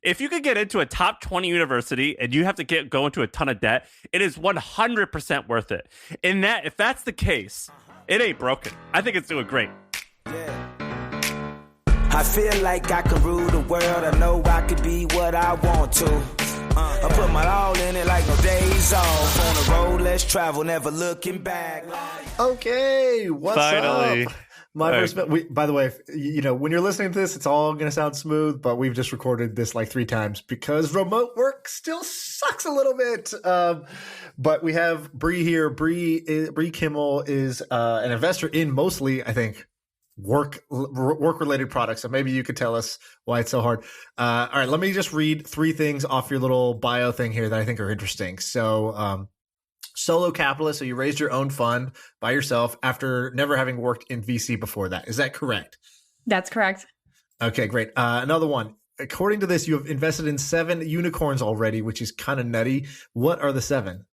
If you could get into a top 20 university and you have to go into a ton of debt, it is 100% worth it. And that, if that's the case, it ain't broken. I think it's doing great. Yeah. I feel like I can rule the world. I know I could be what I want to. I put my all in it like no days off. On the road, let's travel, never looking back. Okay, what's Finally. up? By the way, when you're listening to this, it's all going to sound smooth, but we've just recorded this like 3 times because remote work still sucks a little bit. But we have Bree here. Bree Kimmel is an investor in mostly, I think, work-related products. So maybe you could tell us why it's so hard. All right, let me just read 3 things off your little bio thing here that I think are interesting. So solo capitalist, so you raised your own fund by yourself after never having worked in VC before that. Is that correct? That's correct. Okay, great. Another one. According to this, you have invested in 7 unicorns already, which is kind of nutty. What are the 7?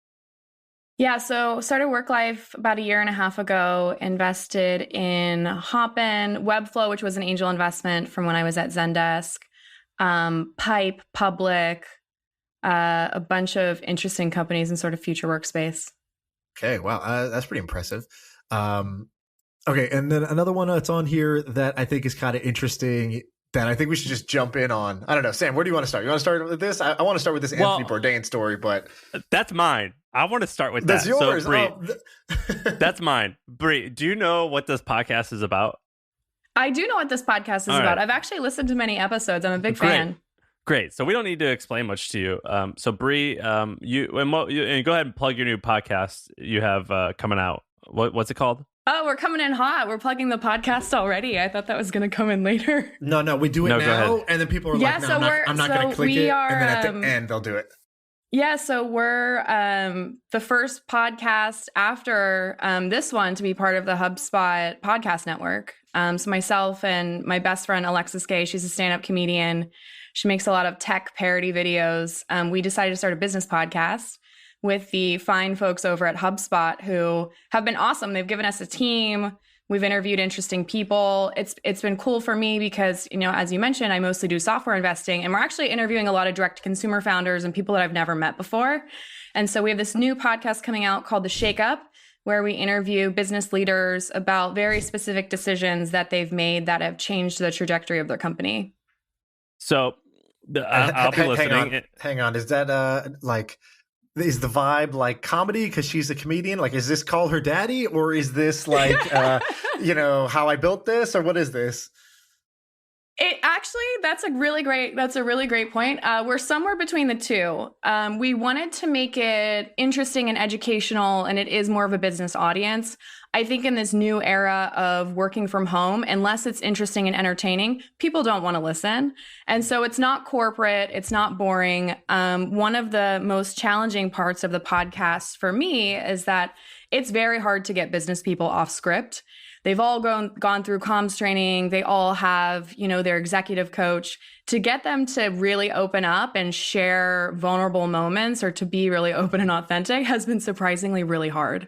Yeah, so started Work Life about 1.5 years ago, invested in Hopin, Webflow, which was an angel investment from when I was at Zendesk, Pipe, Public, a bunch of interesting companies in sort of future workspace. Okay, wow, that's pretty impressive. Okay, and then another one that's on here that I think is kind of interesting that I think we should just jump in on. I don't know, Sam, where do you want to start? You want to start with this? I want to start with this Anthony Bourdain story, but that's mine. I want to start with that's that. Yours. So, Bree, that's mine. Bree, do you know what this podcast is about? I do know what this podcast is about. I've actually listened to many episodes. I'm a big fan. Great. So we don't need to explain much to you. So Bree, you go ahead and plug your new podcast you have coming out. What's it called? Oh, we're coming in hot. We're plugging the podcast already. I thought that was going to come in later. No, we do it now, and then people are like, "No, I'm not going to click it," and then at the end they'll do it. Yeah, so we're the first podcast after this one to be part of the HubSpot podcast network. So myself and my best friend Alexis Gay, she's a stand-up comedian. She makes a lot of tech parody videos. We decided to start a business podcast with the fine folks over at HubSpot who have been awesome. They've given us a team. We've interviewed interesting people. It's been cool for me because, as you mentioned, I mostly do software investing, and we're actually interviewing a lot of direct consumer founders and people that I've never met before. And so we have this new podcast coming out called The Shake Up, where we interview business leaders about very specific decisions that they've made that have changed the trajectory of their company. So I'll be listening. Hang on. Is that is the vibe like comedy because she's a comedian? Like, is this Call Her Daddy, or is this like, How I Built This, or what is this? It actually, that's a really great point. We're somewhere between the two. We wanted to make it interesting and educational, and it is more of a business audience. I think in this new era of working from home, unless it's interesting and entertaining, people don't want to listen. And so it's not corporate. It's not boring. One of the most challenging parts of the podcast for me is that it's very hard to get business people off script. They've all gone through comms training. They all have, their executive coach. To get them to really open up and share vulnerable moments or to be really open and authentic has been surprisingly really hard.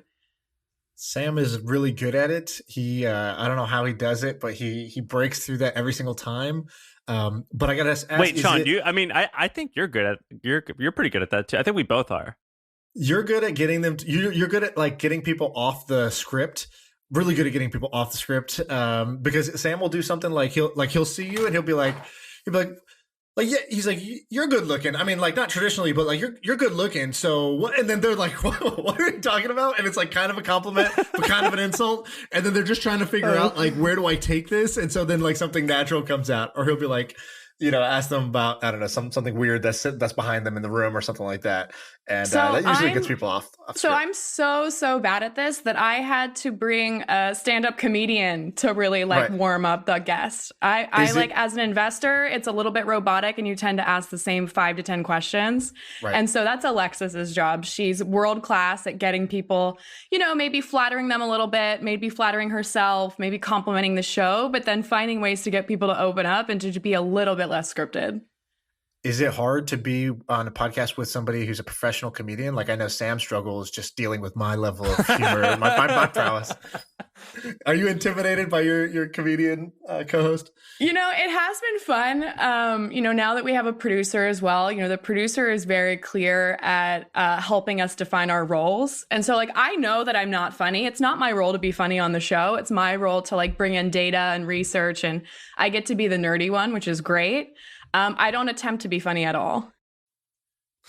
Sam is really good at it. He, I don't know how he does it, but he breaks through that every single time. But I gotta ask. Wait, Shaan, I think you're good at you're pretty good at that too. I think we both are. You're good at getting them. You're good at like getting people off the script. Really good at getting people off the script. Because Sam will do something like he'll see you and he'll be like. Yeah, he's like, you're good looking. I mean, like not traditionally, but like you're good looking. So what? And then they're like, what are you talking about? And it's like kind of a compliment, but kind of an insult. And then they're just trying to figure out like, where do I take this? And so then like something natural comes out, or he'll be like, ask them about, I don't know, something weird that's behind them in the room or something like that. And that usually gets people off So I'm so bad at this that I had to bring a stand-up comedian to really warm up the guest. I as an investor, it's a little bit robotic and you tend to ask the same 5 to 10 questions. Right. And so that's Alexis's job. She's world-class at getting people, maybe flattering them a little bit, maybe flattering herself, maybe complimenting the show, but then finding ways to get people to open up and to be a little bit less scripted. Is it hard to be on a podcast with somebody who's a professional comedian? Like I know Sam struggles just dealing with my level of humor, my prowess. Are you intimidated by your comedian co-host? You know, it has been fun. You know, now that we have a producer as well, you know, the producer is very clear at helping us define our roles. And so, like, I know that I'm not funny. It's not my role to be funny on the show. It's my role to, like, bring in data and research. And I get to be the nerdy one, which is great. I don't attempt to be funny at all.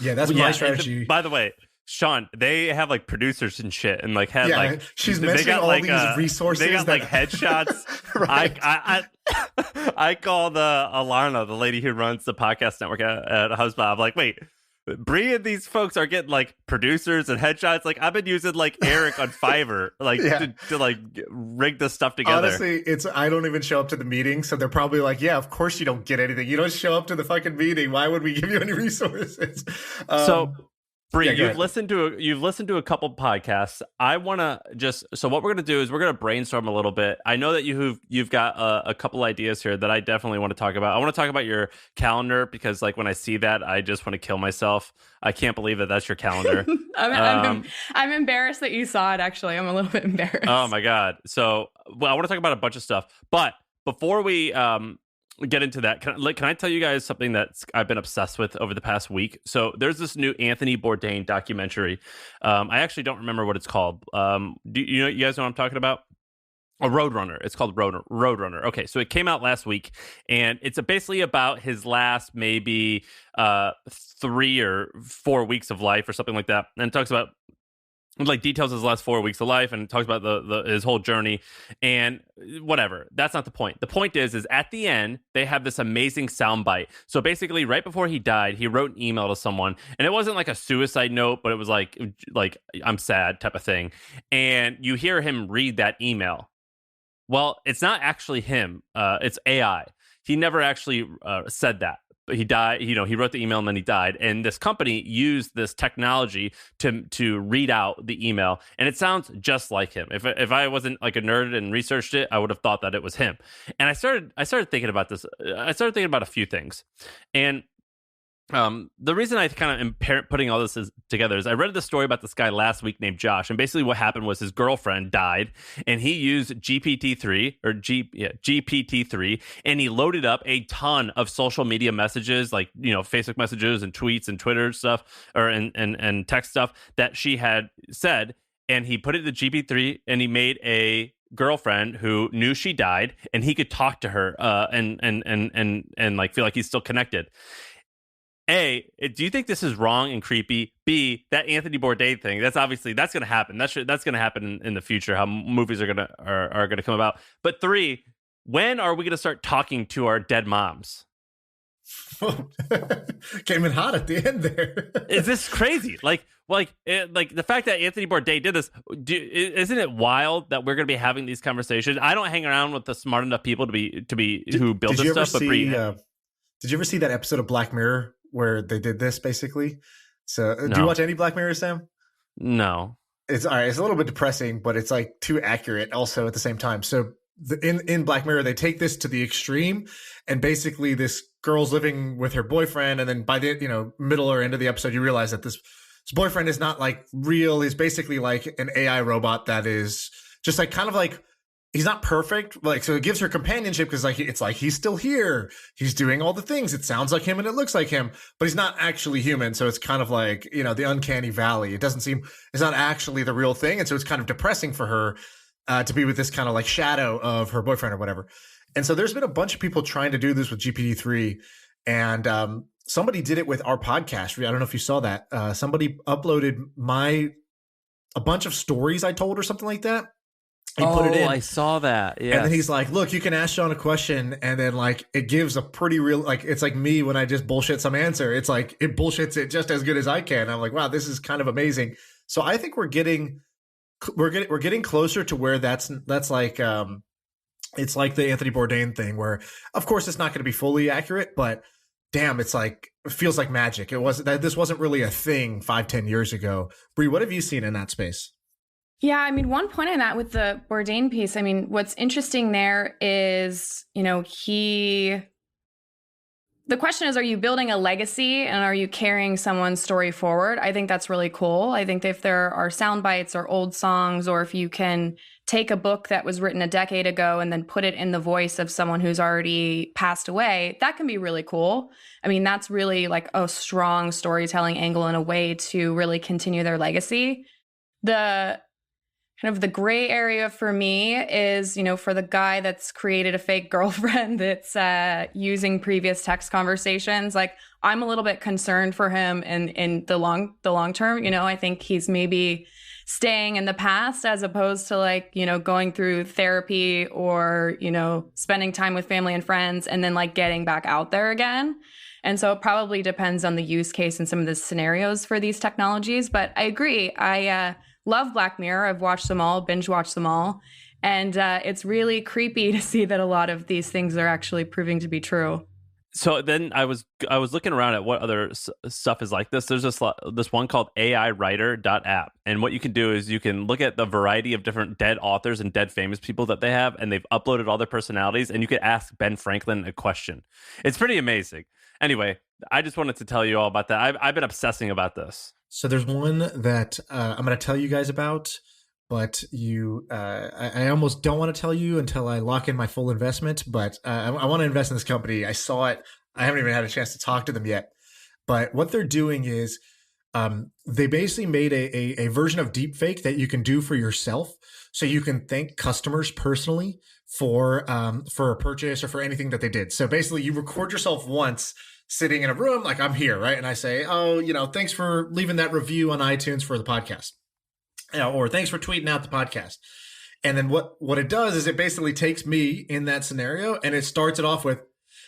Yeah, that's my strategy. By the way, Shaan, they have like producers and shit, and like had like she's mentioning all these resources. They got like headshots. Right. I call the Alarna, the lady who runs the podcast network at HubSpot. I'm like, wait, Bree and these folks are getting like producers and headshots. Like I've been using like Eric on Fiverr, like to like rig this stuff together. Honestly, I don't even show up to the meeting, so they're probably like, yeah, of course you don't get anything. You don't show up to the fucking meeting. Why would we give you any resources? So. Bree, you've listened to a couple podcasts. I want to so what we're going to do is we're going to brainstorm a little bit. I know that you've got a couple ideas here that I definitely want to talk about. I want to talk about your calendar because like when I see that, I just want to kill myself. I can't believe that that's your calendar. I'm embarrassed that you saw it, actually. I'm a little bit embarrassed. Oh my God. So I want to talk about a bunch of stuff, but before we get into that, can I tell you guys something that I've been obsessed with over the past week? So there's this new Anthony Bourdain documentary. I actually don't remember what it's called. Do you guys know what I'm talking about? A Roadrunner. It's called Roadrunner. Okay, so it came out last week, and it's basically about his last maybe 3 or 4 weeks of life or something like that, and it talks about like details his last 4 weeks of life and talks about his whole journey and whatever. That's not the point. The point is at the end, they have this amazing soundbite. So basically right before he died, he wrote an email to someone and it wasn't like a suicide note, but it was like I'm sad type of thing. And you hear him read that email. Well, it's not actually him. It's AI. He never actually said that. He died, he wrote the email and then he died. And this company used this technology to read out the email. And it sounds just like him. If I wasn't like a nerd and researched it, I would have thought that it was him. And I started thinking about this. I started thinking about a few things. And the reason I kind of am putting all this together is I read the story about this guy last week named Josh, and basically what happened was his girlfriend died, and he used GPT-3 and he loaded up a ton of social media messages, like Facebook messages and tweets and Twitter stuff, or and text stuff that she had said, and he put it to GPT-3, and he made a girlfriend who knew she died, and he could talk to her and like feel like he's still connected. A, do you think this is wrong and creepy? B, that Anthony Bourdain thing, that's going to happen. That's going to happen in the future, how movies are going to come about. But 3, when are we going to start talking to our dead moms? Came in hot at the end there. Is this crazy? Like the fact that Anthony Bourdain did this, isn't it wild that we're going to be having these conversations? I don't hang around with the smart enough people to be who build this stuff. But did you ever see that episode of Black Mirror where they did this basically? So no. Do you watch any Black Mirror, Sam? No. It's all right. It's a little bit depressing, but it's like too accurate also at the same time. So in Black Mirror, they take this to the extreme, and basically this girl's living with her boyfriend, and then by the middle or end of the episode, you realize that this boyfriend is not like real. He's basically like an AI robot that is just like kind of like, he's not perfect, like, so it gives her companionship because like it's like he's still here, he's doing all the things, it sounds like him and it looks like him, but he's not actually human. So it's kind of like the uncanny valley. It's not actually the real thing, and so it's kind of depressing for her to be with this kind of like shadow of her boyfriend or whatever. And so there's been a bunch of people trying to do this with GPT-3, and somebody did it with our podcast. I don't know if you saw that. Somebody uploaded a bunch of stories I told or something like that. He put it in. I saw that. Yeah. And then he's like, look, you can ask Shaan a question, and then like it gives a pretty real, like, it's like me when I just bullshit some answer. It's like it bullshits it just as good as I can. I'm like, wow, this is kind of amazing. So I think we're getting closer to where that's like it's like the Anthony Bourdain thing, where of course it's not going to be fully accurate, but damn, it's like, it feels like magic. This wasn't really a thing 5-10 years ago. Bree, what have you seen in that space? Yeah, I mean, one point on that with the Bourdain piece, I mean, what's interesting there is, the question is, are you building a legacy and are you carrying someone's story forward? I think that's really cool. I think if there are sound bites or old songs, or if you can take a book that was written a decade ago and then put it in the voice of someone who's already passed away, that can be really cool. I mean, that's really like a strong storytelling angle and a way to really continue their legacy. The kind of the gray area for me is, for the guy that's created a fake girlfriend that's using previous text conversations, like I'm a little bit concerned for him in the long term. I think he's maybe staying in the past as opposed to like, going through therapy or, spending time with family and friends and then like getting back out there again. And so it probably depends on the use case and some of the scenarios for these technologies. But I agree. I love Black Mirror. I've watched them all, binge watched them all. And it's really creepy to see that a lot of these things are actually proving to be true. So then I was looking around at what other stuff is like this. There's this one called AIwriter.app. And what you can do is you can look at the variety of different dead authors and dead famous people that they have, and they've uploaded all their personalities, and you could ask Ben Franklin a question. It's pretty amazing. Anyway, I just wanted to tell you all about that. I've been obsessing about this. So there's one that I'm going to tell you guys about, but I almost don't want to tell you until I lock in my full investment. But I want to invest in this company. I saw it. I haven't even had a chance to talk to them yet. But what they're doing is they basically made a version of deepfake that you can do for yourself. So you can thank customers personally for a purchase or for anything that they did. So basically you record yourself once sitting in a room, like I'm here, right? And I say, oh, thanks for leaving that review on iTunes for the podcast. Or thanks for tweeting out the podcast. And then what it does is it basically takes me in that scenario and it starts it off with,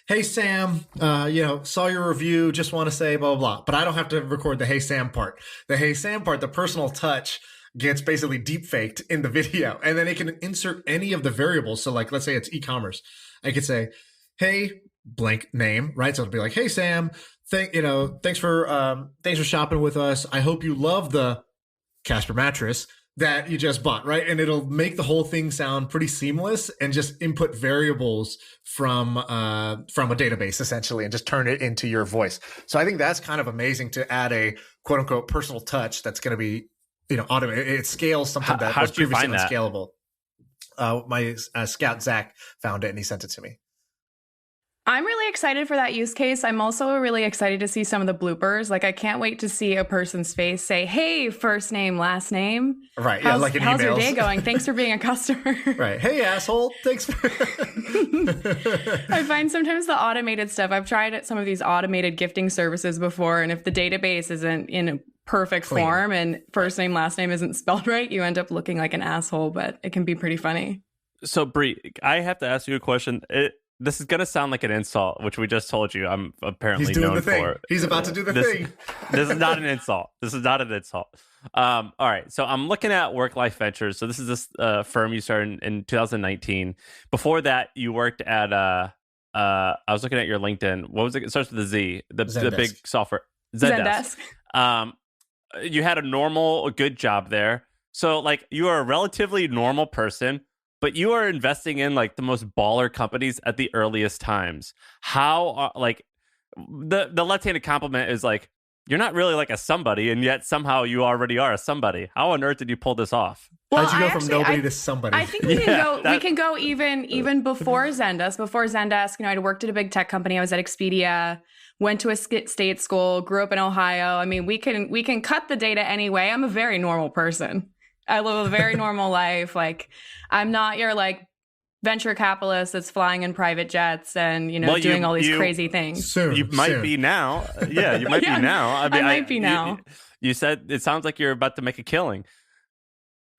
hey, Sam, saw your review, just want to say blah, blah, blah. But I don't have to record the hey, Sam part. The hey, Sam part, the personal touch gets basically deep faked in the video. And then it can insert any of the variables. So like, let's say it's e-commerce. I could say, hey, blank name, right? So it'll be like, hey, Sam, thanks for shopping with us. I hope you love the Casper mattress that you just bought, right? And it'll make the whole thing sound pretty seamless and just input variables from a database essentially and just turn it into your voice. So I think that's kind of amazing to add a quote unquote personal touch that's going to be, automated. It scales something that was previously unscalable. My scout Zach found it and he sent it to me. I'm really excited for that use case. I'm also really excited to see some of the bloopers. Like, I can't wait to see a person's face say, hey, first name, last name. Right. Yeah, like in how's emails. Your day going? Thanks for being a customer. Right. Hey, asshole. Thanks for... I find sometimes the automated stuff, I've tried some of these automated gifting services before, and if the database isn't in a perfect form and first name, last name isn't spelled right, you end up looking like an asshole, but it can be pretty funny. So, Brie, I have to ask you a question. This is going to sound like an insult, which we just told you I'm apparently He's doing known the thing. for. He's about to do the thing. This is not an insult. This is not an insult. All right. So I'm looking at Work Life Ventures. So this is this firm you started in 2019. Before that, you worked at, I was looking at your LinkedIn. What was it? It starts with a Z, the big software. Zendesk. You had a good job there. So like you are a relatively normal person, but you are investing in like the most baller companies at the earliest times. How the left-handed compliment is like, you're not really like a somebody, and yet somehow you already are a somebody. How on earth did you pull this off? Well, how'd you go from nobody to somebody? I think we can go even before Zendesk. Before Zendesk, I'd worked at a big tech company. I was at Expedia, went to a state school, grew up in Ohio. I mean, we can cut the data anyway. I'm a very normal person. I live a very normal life. Like, I'm not your like venture capitalist that's flying in private jets and doing all these crazy things. You might be now. Yeah, you might be now. I mean, I might be now. You said it sounds like you're about to make a killing.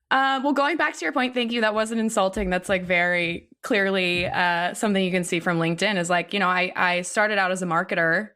Well, going back to your point, thank you. That wasn't insulting. That's like very clearly something you can see from LinkedIn is like, I started out as a marketer.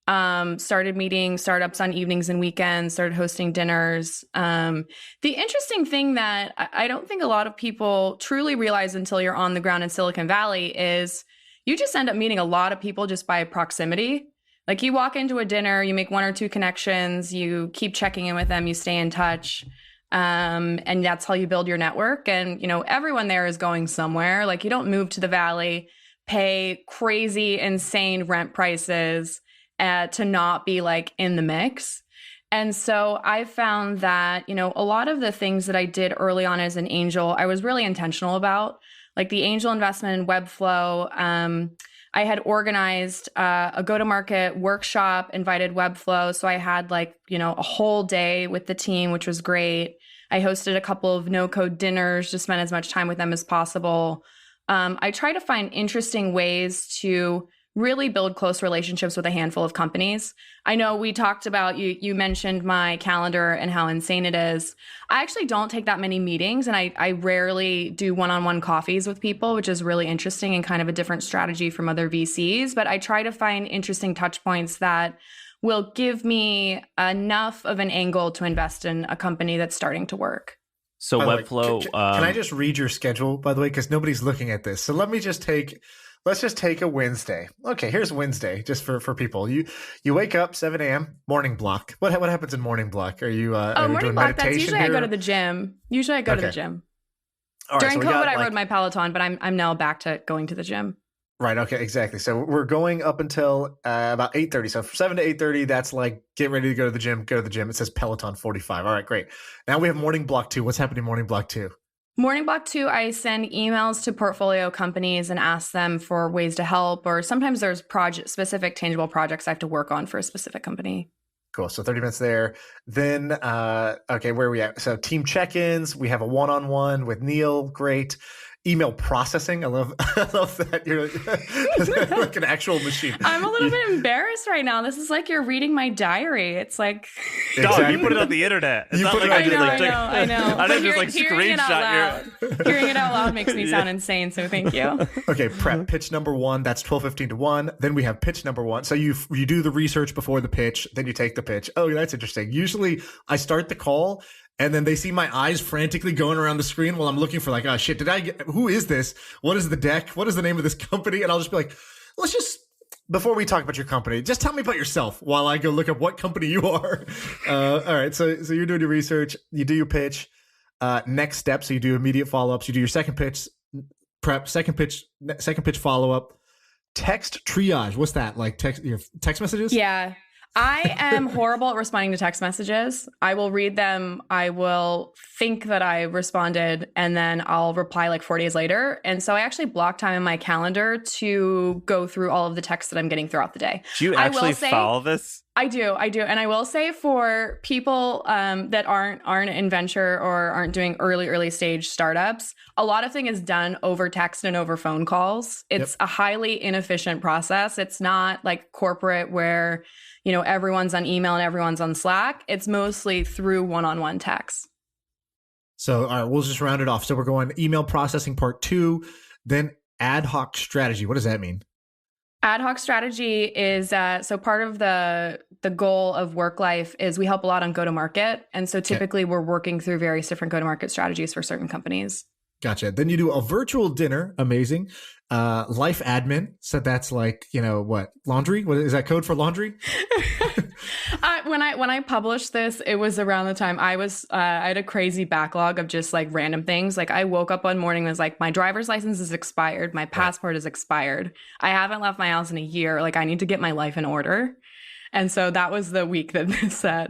Started meeting startups on evenings and weekends, started hosting dinners. The interesting thing that I don't think a lot of people truly realize until you're on the ground in Silicon Valley is you just end up meeting a lot of people just by proximity. Like you walk into a dinner, you make one or two connections, you keep checking in with them, you stay in touch. And that's how you build your network. And, everyone there is going somewhere. Like you don't move to the Valley, pay crazy, insane rent prices, to not be like in the mix. And so I found that, a lot of the things that I did early on as an angel, I was really intentional about, like the angel investment in Webflow. I had organized a go-to-market workshop, invited Webflow. So I had a whole day with the team, which was great. I hosted a couple of no-code dinners to spend as much time with them as possible. I try to find interesting ways to really build close relationships with a handful of companies. I know we talked about, you mentioned my calendar and how insane it is. I actually don't take that many meetings, and I rarely do one-on-one coffees with people, which is really interesting and kind of a different strategy from other VCs. But I try to find interesting touch points that will give me enough of an angle to invest in a company that's starting to work. So Webflow, can I just read your schedule, by the way, because nobody's looking at this. So let's just take a Wednesday. Okay, here's Wednesday, just for people. You wake up 7 a.m. morning block. What happens in morning block? Are you are morning doing block? meditation That's usually here? I go to the gym. Usually I go to the gym. All right, During COVID, I rode my Peloton, but I'm now back to going to the gym. Right. Okay. Exactly. So we're going up until about 8:30. So from 7 to 8:30, that's like get ready to go to the gym. Go to the gym. It says Peloton 45. All right. Great. Now we have morning block 2. What's happening in morning block 2? Morning block 2, I send emails to portfolio companies and ask them for ways to help, or sometimes there's specific tangible projects I have to work on for a specific company. Cool. So 30 minutes there. Then, okay, where are we at? So team check-ins. We have a one-on-one with Neil. Great. Email processing. I love that. You're like an actual machine. I'm a little bit embarrassed right now. This is like you're reading my diary. It's like... Dog, you put it on the internet. It's not like I know. I didn't just like screenshot your... Hearing it out loud makes me sound insane, so thank you. Okay, prep. Pitch number 1, that's 12:15 to 1. Then we have pitch number 1. So you do the research before the pitch, then you take the pitch. Oh, that's interesting. Usually I start the call and then they see my eyes frantically going around the screen while I'm looking for oh shit, who is this? What is the deck? What is the name of this company? And I'll just be like, let's just, before we talk about your company, just tell me about yourself while I go look up what company you are. All right. So you're doing your research, you do your pitch, next step. So you do immediate follow-ups, you do your second pitch prep, second pitch follow-up, text triage. What's that? Like your text messages? Yeah. I am horrible at responding to text messages. I will read them. I will think that I responded, and then I'll reply 4 days later. And so I actually block time in my calendar to go through all of the texts that I'm getting throughout the day. Do you actually follow this? I do. And I will say for people that aren't in venture or aren't doing early stage startups, a lot of thing is done over text and over phone calls. It's a highly inefficient process. It's not like corporate where everyone's on email and everyone's on Slack. It's mostly through one-on-one text. So, all right, we'll just round it off. So we're going email processing part 2, then ad hoc strategy. What does that mean? Ad hoc strategy is so part of the goal of Work Life is we help a lot on go-to-market. And so typically we're working through various different go-to-market strategies for certain companies. Gotcha. Then you do a virtual dinner. Amazing. Life admin. So that's what? Laundry? What is that code for laundry? When I published this, it was around the time I had a crazy backlog of just random things. I woke up one morning and was like, my driver's license is expired. My passport is expired. I haven't left my house in a year. I need to get my life in order. And so that was the week that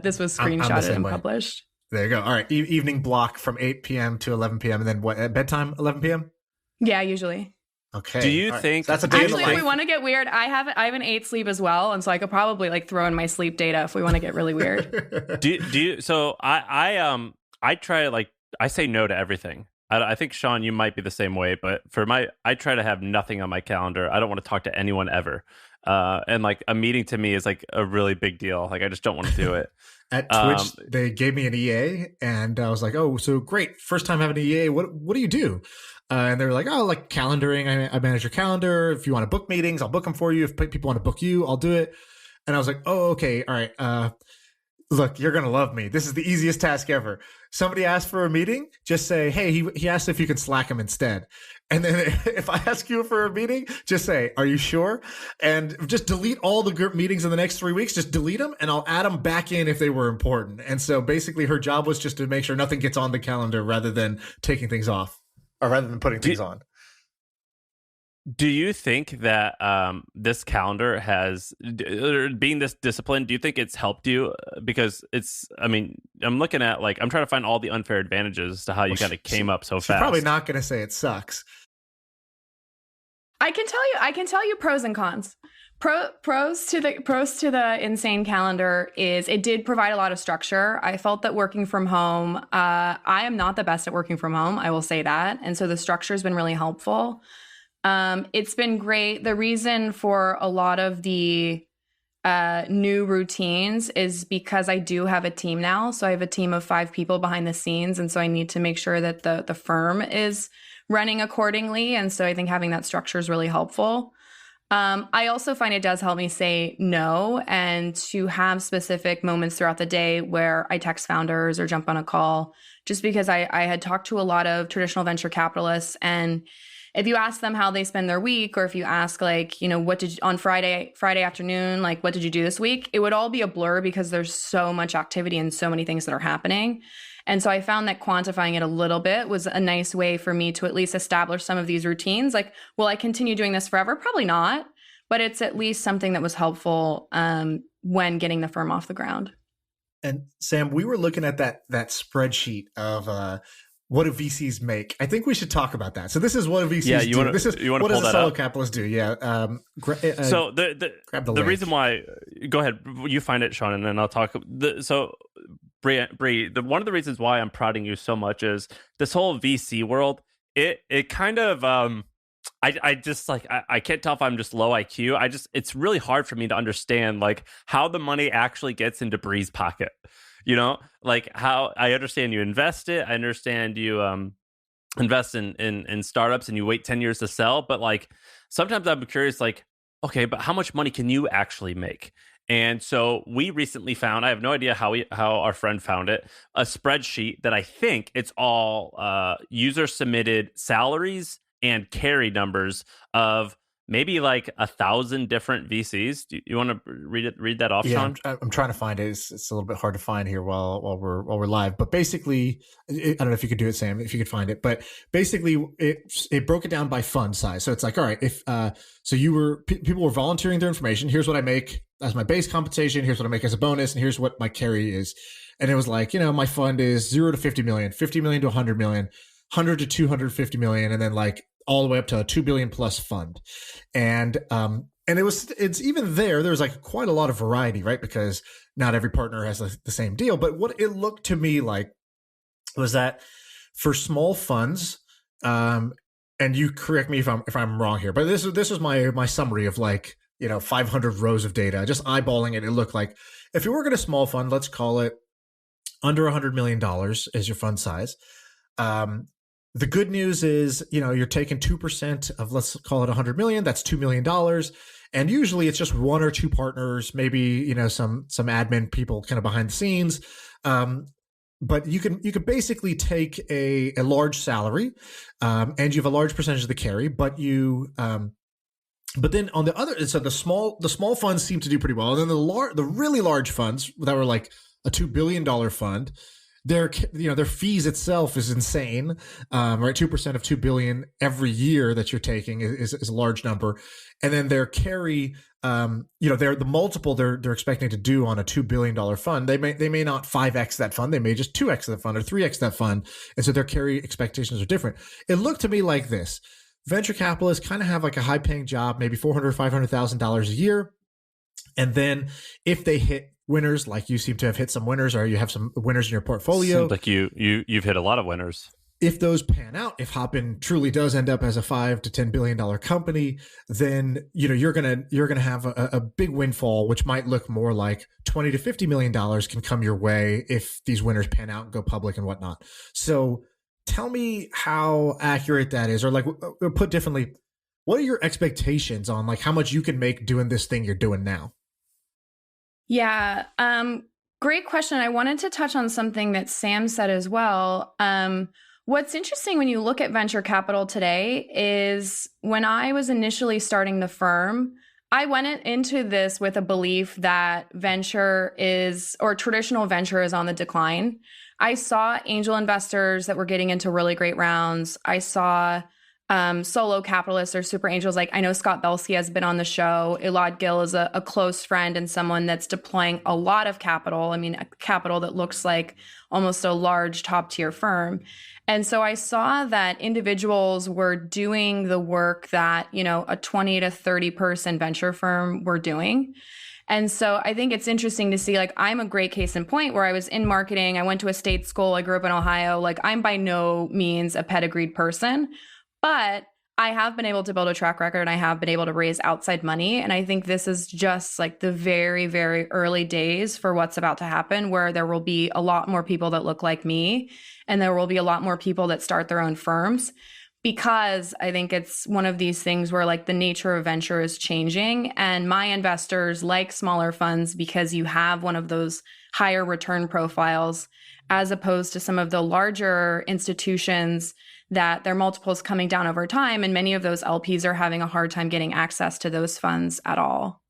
this was screenshotted and published. There you go. All right. Evening block from 8 p.m. to 11 p.m. And then what? At bedtime, 11 p.m.? Yeah, usually. Okay. Do you think that's a day actually, if we want to get weird, I have an 8 sleep as well, and so I could probably throw in my sleep data if we want to get really weird. do you? So I try I say no to everything. I think Shaan, you might be the same way, but I try to have nothing on my calendar. I don't want to talk to anyone ever. And a meeting to me is a really big deal. I just don't want to do it. At Twitch, they gave me an EA, and I was like, "Oh, so great! First time having an EA. What do you do?" And they were like, "Oh, calendaring. I manage your calendar. If you want to book meetings, I'll book them for you. If people want to book you, I'll do it." And I was like, "Oh, okay, all right. Look, you're gonna love me. This is the easiest task ever. Somebody asks for a meeting, just say, hey, he asked if you can Slack him instead. And then if I ask you for a meeting, just say, are you sure? And just delete all the meetings in the next 3 weeks. Just delete them, and I'll add them back in if they were important. And so basically her job was just to make sure nothing gets on the calendar rather than taking things off, or rather than putting things on. Do you think that this calendar has, being this disciplined, do you think it's helped you? Because I mean, I'm looking at like, I'm trying to find all the unfair advantages to how you kind of came up so She's fast. probably not going to say it sucks. I can tell you pros and cons. Pros to the insane calendar is it did provide a lot of structure. I felt that working from home, I am not the best at working from home, I will say that. And so the structure has been really helpful. It's been great. The reason for a lot of the new routines is because I do have a team now. So I have a team of 5 people behind the scenes. And so I need to make sure that the firm is running accordingly. And so I think having that structure is really helpful. I also find it does help me say no and to have specific moments throughout the day where I text founders or jump on a call, just because I had talked to a lot of traditional venture capitalists. And if you ask them how they spend their week, or if you ask like, you know, what did you, on Friday afternoon, like what did you do this week? It would all be a blur because there's so much activity and so many things that are happening. And so I found that quantifying it a little bit was a nice way for me to at least establish some of these routines. Like, will I continue doing this forever? Probably not, but it's at least something that was helpful when getting the firm off the ground. And Sam, we were looking at that spreadsheet of what do VCs make? I think we should talk about that. So this is what VCs do. What does a solo capitalist do? Yeah. So the reason why, go ahead, you find it, Shaan, and then I'll talk. So Bree, one of the reasons why I'm prodding you so much is this whole VC world. It kind of I just like I can't tell if I'm just low IQ. It's really hard for me to understand like how the money actually gets into Bree's pocket. You know, like how I understand you invest it. I understand you invest in startups and you wait 10 years to sell. But like sometimes I'm curious, like, okay, but how much money can you actually make? And so we recently found, I have no idea how our friend found it, a spreadsheet that I think it's all user submitted salaries and carry numbers of maybe like 1,000 different VCs. Do you want to read that off, Shaan? I'm trying to find it. It's a little bit hard to find here while we're live. But basically, I don't know if you could do it, Sam, if you could find it. But basically, it broke it down by fund size. So it's like, all right, if people were volunteering their information. Here's what I make as my base compensation. Here's what I make as a bonus, and here's what my carry is. And it was like, you know, my fund is 0 to 50 million, 50 million to 100 million, 100 to 250 million, and then like all the way up to a 2 billion plus fund. And it's even there's like quite a lot of variety, right? Because not every partner has the same deal. But what it looked to me like was that for small funds, and you correct me if I'm wrong here, but this was my summary of like, you know, 500 rows of data, just eyeballing it. It looked like if you work at a small fund, let's call it under $100 million as your fund size. The good news is, you know, you're taking 2% of, let's call it 100 million. That's $2 million. And usually it's just 1 or 2 partners, maybe, you know, some admin people kind of behind the scenes. But you can basically take a large salary, and you have a large percentage of the carry, but then on the other, so the small funds seem to do pretty well. And then the really large funds that were like a $2 billion fund, their fees itself is insane, right? 2% of 2 billion every year that you're taking is a large number. And then their carry, they're the multiple they're expecting to do on a $2 billion fund. They may not 5x that fund. They may just 2x that fund or 3x that fund. And so their carry expectations are different. It looked to me like this. Venture capitalists kind of have like a high paying job, maybe $400,000 or $500,000 a year. And then if they hit winners, like you seem to have hit some winners, or you have some winners in your portfolio. Seems like you've hit a lot of winners. If those pan out, if Hopin truly does end up as a $5 to $10 billion company, then you're gonna have a big windfall, which might look more like $20 to $50 million can come your way if these winners pan out and go public and whatnot. So tell me how accurate that is, or like put differently, what are your expectations on like how much you can make doing this thing you're doing now? Yeah, great question. I wanted to touch on something that Sam said as well. What's interesting when you look at venture capital today is when I was initially starting the firm, I went into this with a belief that venture or traditional venture is on the decline. I saw angel investors that were getting into really great rounds. I saw solo capitalists or super angels. Like I know Scott Belsky has been on the show. Elad Gil is a close friend and someone that's deploying a lot of capital. I mean, a capital that looks like almost a large top tier firm. And so I saw that individuals were doing the work that, a 20 to 30 person venture firm were doing. And so I think it's interesting to see, like, I'm a great case in point where I was in marketing. I went to a state school. I grew up in Ohio. Like, I'm by no means a pedigreed person, but I have been able to build a track record and I have been able to raise outside money. And I think this is just like the very, very early days for what's about to happen, where there will be a lot more people that look like me and there will be a lot more people that start their own firms, because I think it's one of these things where like the nature of venture is changing, and my investors like smaller funds because you have one of those higher return profiles as opposed to some of the larger institutions that their multiples coming down over time. And many of those LPs are having a hard time getting access to those funds at all.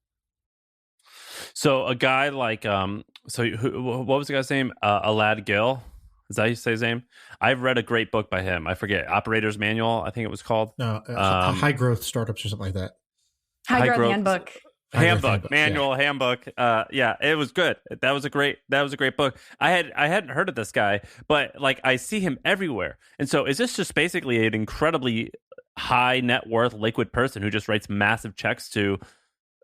So a guy like, what was the guy's name? Elad Gil? Is that how you say his name? I've read a great book by him. I forget. Operator's Manual, I think it was called. No, High Growth Startups or something like that. High Growth Handbook. Handbook. Yeah, it was good. That was a great book. I hadn't heard of this guy, but like I see him everywhere. And so is this just basically an incredibly high net worth liquid person who just writes massive checks to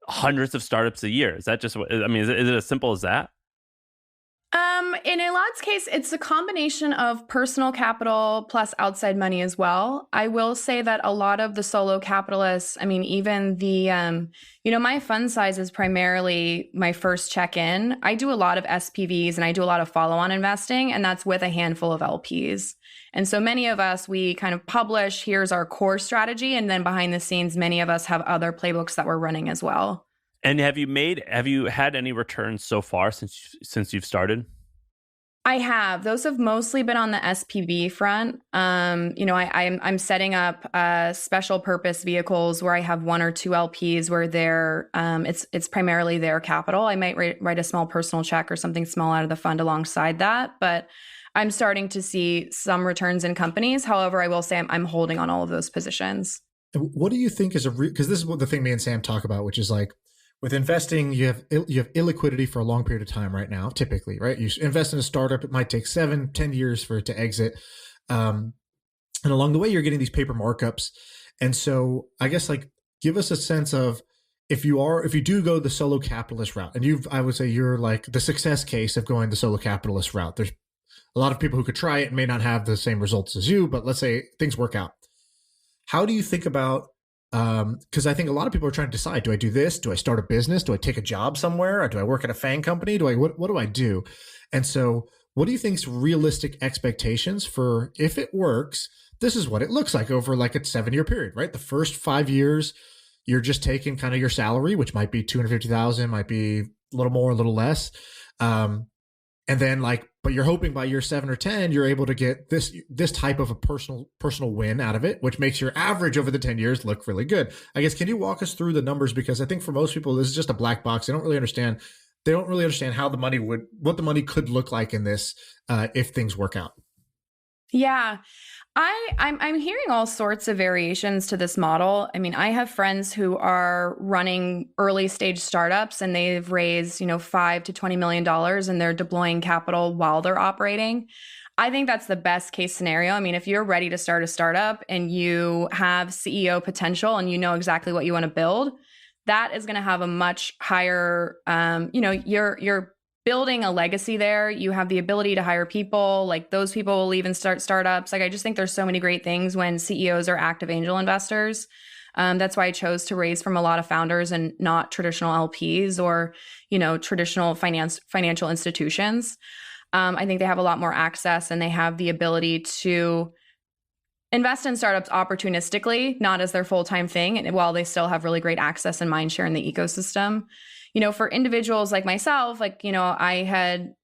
hundreds of startups a year? Is that just what, I mean, is it as simple as that? In Elad's case, it's a combination of personal capital plus outside money as well. I will say that a lot of the solo capitalists, I mean, even the, my fund size is primarily my first check-in. I do a lot of SPVs and I do a lot of follow-on investing, and that's with a handful of LPs. And so many of us, we kind of publish, here's our core strategy. And then behind the scenes, many of us have other playbooks that we're running as well. And have you had any returns so far since you've started? I have. Those have mostly been on the SPV front. I'm setting up special purpose vehicles where I have one or two LPs where they're it's primarily their capital. I might write a small personal check or something small out of the fund alongside that, but I'm starting to see some returns in companies. However, I will say I'm holding on all of those positions. What do you think is because this is what the thing me and Sam talk about, which is like, with investing, you have illiquidity for a long period of time right now, typically, right? You invest in a startup, it might take 7-10 years for it to exit. And along the way, you're getting these paper markups. And so I guess like, give us a sense of if you do go the solo capitalist route, and I would say you're like the success case of going the solo capitalist route. There's a lot of people who could try it and may not have the same results as you, but let's say things work out. How do you think about, because I think a lot of people are trying to decide, do I do this? Do I start a business? Do I take a job somewhere? Or do I work at a FANG company? What do I do? And so what do you think's realistic expectations for, if it works, this is what it looks like over like a 7-year period, right? The first 5 years, you're just taking kind of your salary, which might be $250,000, might be a little more, a little less. And then but you're hoping by year 7 or 10, you're able to get this type of a personal win out of it, which makes your average over the 10 years look really good. I guess, can you walk us through the numbers? Because I think for most people, this is just a black box. They don't really understand how what the money could look like in this, if things work out. Yeah. I'm hearing all sorts of variations to this model. I mean, I have friends who are running early stage startups and they've raised, $5 to $20 million and they're deploying capital while they're operating. I think that's the best case scenario. I mean, if you're ready to start a startup and you have CEO potential and you know exactly what you want to build, that is going to have a much higher, you're building a legacy there. You have the ability to hire people. Like those people will even start startups. Like I just think there's so many great things when CEOs are active angel investors. That's why I chose to raise from a lot of founders and not traditional LPs or, traditional financial institutions. I think they have a lot more access and they have the ability to invest in startups opportunistically, not as their full-time thing, and while they still have really great access and mind share in the ecosystem. For individuals like myself, I had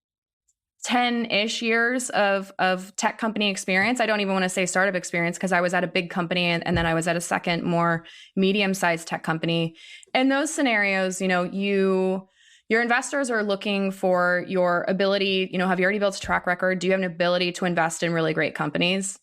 10-ish years of tech company experience. I don't even want to say startup experience because I was at a big company and then I was at a second, more medium-sized tech company. In those scenarios, your investors are looking for your ability, have you already built a track record? Do you have an ability to invest in really great companies?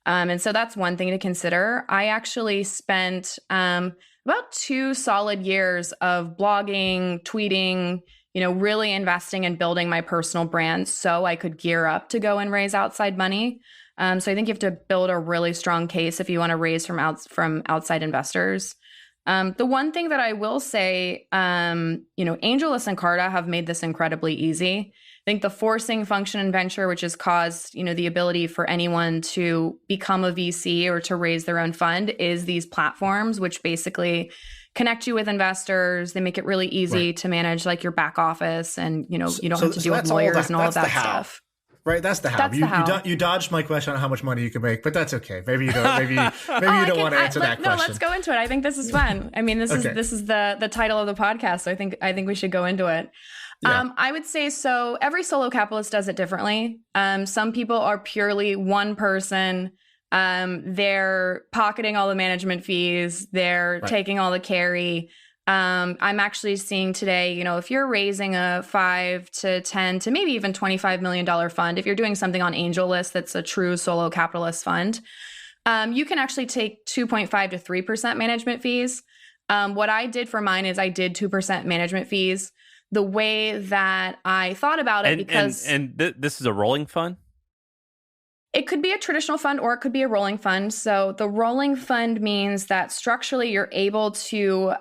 And so that's one thing to consider. I actually spent about 2 solid years of blogging, tweeting, really investing in building my personal brand so I could gear up to go and raise outside money. So I think you have to build a really strong case if you want to raise from outside investors. The one thing that I will say, AngelList and Carta have made this incredibly easy. I think the forcing function in venture, which has caused, the ability for anyone to become a VC or to raise their own fund, is these platforms, which basically connect you with investors. They make it really easy to manage like your back office, and you don't have to deal with lawyers and all of that stuff. Right, that's the how. You dodged my question on how much money you can make, but that's okay. Maybe you don't. Maybe you don't want to answer that question. No, let's go into it. I think this is fun. I mean, this is the title of the podcast. So I think we should go into it. Yeah. I would say so. Every solo capitalist does it differently. Some people are purely one person. They're pocketing all the management fees. They're taking all the carry. I'm actually seeing today, if you're raising a $5 to $10 to maybe even $25 million fund, if you're doing something on AngelList that's a true solo capitalist fund, you can actually take 2.5 to 3% management fees. What I did for mine is I did 2% management fees. The way that I thought about it, this is a rolling fund? It could be a traditional fund or it could be a rolling fund. So the rolling fund means that structurally you're able to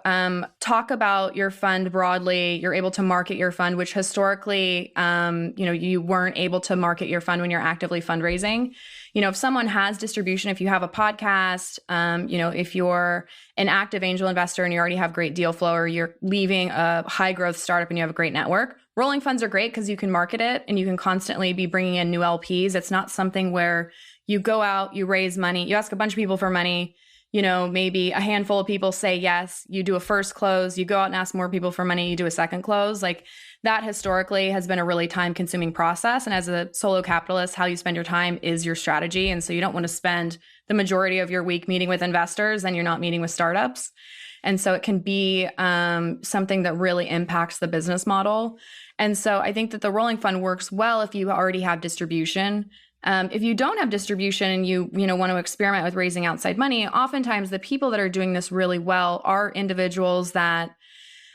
talk about your fund broadly. You're able to market your fund, which historically, you weren't able to market your fund when you're actively fundraising. If someone has distribution, if you have a podcast, if you're an active angel investor and you already have great deal flow, or you're leaving a high growth startup and you have a great network, rolling funds are great because you can market it and you can constantly be bringing in new LPs. It's not something where you go out, you raise money, you ask a bunch of people for money, maybe a handful of people say yes, you do a first close, you go out and ask more people for money, you do a second close. Like that historically has been a really time consuming process. And as a solo capitalist, how you spend your time is your strategy. And so you don't want to spend the majority of your week meeting with investors and you're not meeting with startups. And so it can be something that really impacts the business model. And so I think that the rolling fund works well if you already have distribution. If you don't have distribution and you want to experiment with raising outside money, oftentimes the people that are doing this really well are individuals that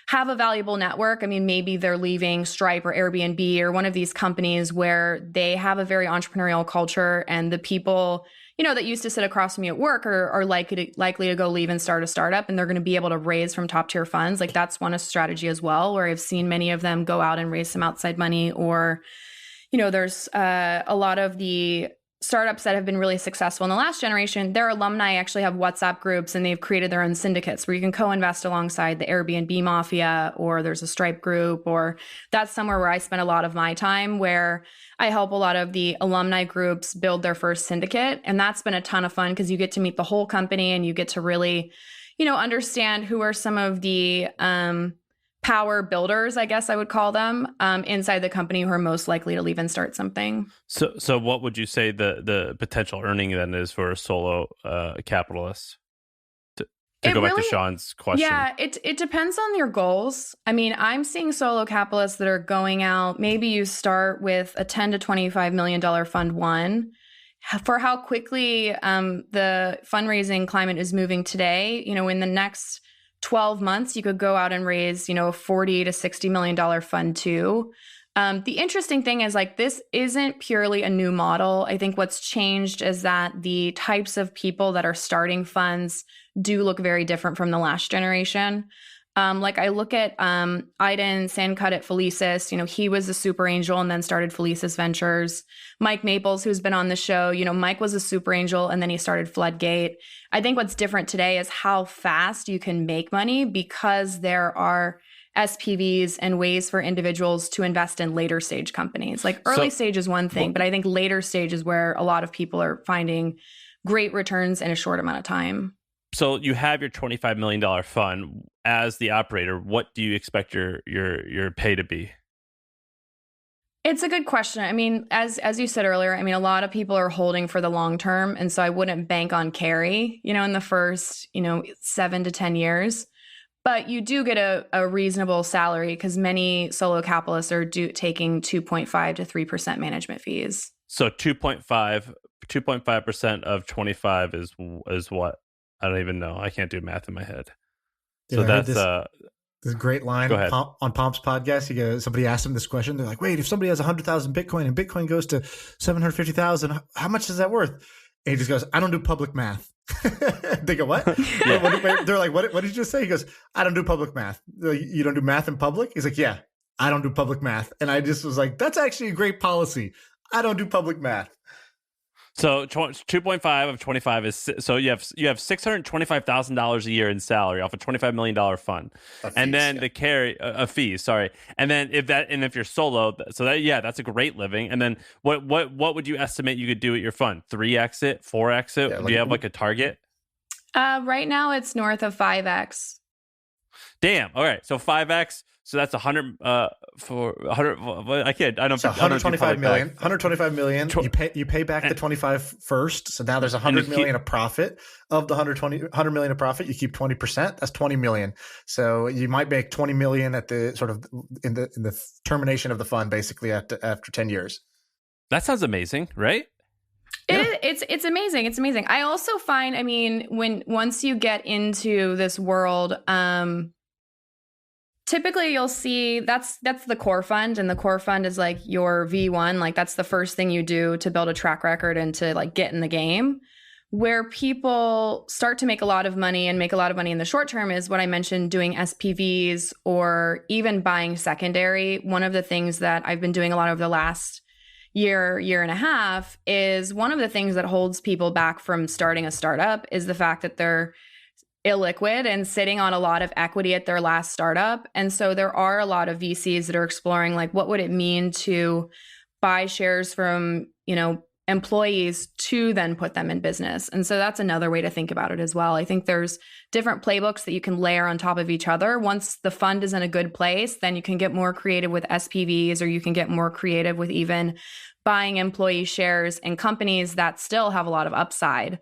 have a valuable network. I mean, maybe they're leaving Stripe or Airbnb or one of these companies where they have a very entrepreneurial culture, and the people that used to sit across from you at work are likely to go leave and start a startup, and they're going to be able to raise from top tier funds. Like that's one strategy as well, where I've seen many of them go out and raise some outside money. Or, there's a lot of the startups that have been really successful in the last generation. Their alumni actually have WhatsApp groups, and they've created their own syndicates where you can co-invest alongside the Airbnb mafia, or there's a Stripe group, or that's somewhere where I spend a lot of my time, where I help a lot of the alumni groups build their first syndicate. And that's been a ton of fun because you get to meet the whole company and you get to really, understand who are some of the power builders, I guess I would call them, inside the company who are most likely to leave and start something. So what would you say the potential earning then is for a solo capitalist? To go back to Shaan's question. Yeah, it depends on your goals. I mean, I'm seeing solo capitalists that are going out. Maybe you start with a $10 to $25 million fund one. For how quickly the fundraising climate is moving today, in the next 12 months, you could go out and raise, a $40 to $60 million fund two. The interesting thing is this isn't purely a new model. I think what's changed is that the types of people that are starting funds do look very different from the last generation. I look at Aiden Sandcut at Felicis. He was a super angel and then started Felicis Ventures. Mike Maples, who's been on the show, Mike was a super angel and then he started Floodgate. I think what's different today is how fast you can make money because there are SPVs and ways for individuals to invest in later stage companies. Early stage is one thing, but I think later stage is where a lot of people are finding great returns in a short amount of time. So you have your $25 million fund. As the operator, what do you expect your pay to be? It's a good question. I mean, as you said earlier, a lot of people are holding for the long term. And so I wouldn't bank on carry, in the first, 7 to 10 years. But you do get a reasonable salary because many solo capitalists are taking 2.5 to 3% management fees. So 2.5 2.5% of 25 is what? I don't even know. I can't do math in my head. Dude, So I heard that's this great line Go ahead. on Pomp's podcast. He goes, somebody asked him this question. They're like, "Wait, if somebody has 100,000 Bitcoin and Bitcoin goes to 750,000, how much is that worth?" And he just goes, "I don't do public math." They go, "What?" They're like, "What did you just say?" He goes, "I don't do public math." Like, "You don't do math in public?" He's like, "Yeah, I don't do public math." And I just was like, "That's actually a great policy. I don't do public math." So 2.5 of 25 is, so you have $625,000 a year in salary off a $25 million fund, and then the carry a fee. Sorry, and then if you're solo, so that's a great living. And then what would you estimate you could do at your fund? 3x it, 4x it? Do you have like a target? Right now it's north of 5x. Damn. All right. So 5x. So that's 100 for 100. I can't. I don't. So 125 million. 125 million. You pay back the 25 first. So now there's 100 million of profit. Of the 100 million of profit, you keep 20%. That's 20 million. So you might make 20 million at the sort of in the termination of the fund, basically after 10 years. That sounds amazing, right? It's amazing. It's amazing. I also find, I mean, once you get into this world, typically you'll see that's the core fund, and the core fund is like your V1. Like that's the first thing you do to build a track record and to like get in the game. Where people start to make a lot of money and make a lot of money in the short term is what I mentioned, doing SPVs or even buying secondary. One of the things that I've been doing a lot over the last year and a half is one of the things that holds people back from starting a startup is the fact that they're illiquid and sitting on a lot of equity at their last startup. And so there are a lot of VCs that are exploring like, what would it mean to buy shares from, employees to then put them in business. And so that's another way to think about it as well. I think there's different playbooks that you can layer on top of each other. Once the fund is in a good place, then you can get more creative with SPVs, or you can get more creative with even buying employee shares in companies that still have a lot of upside.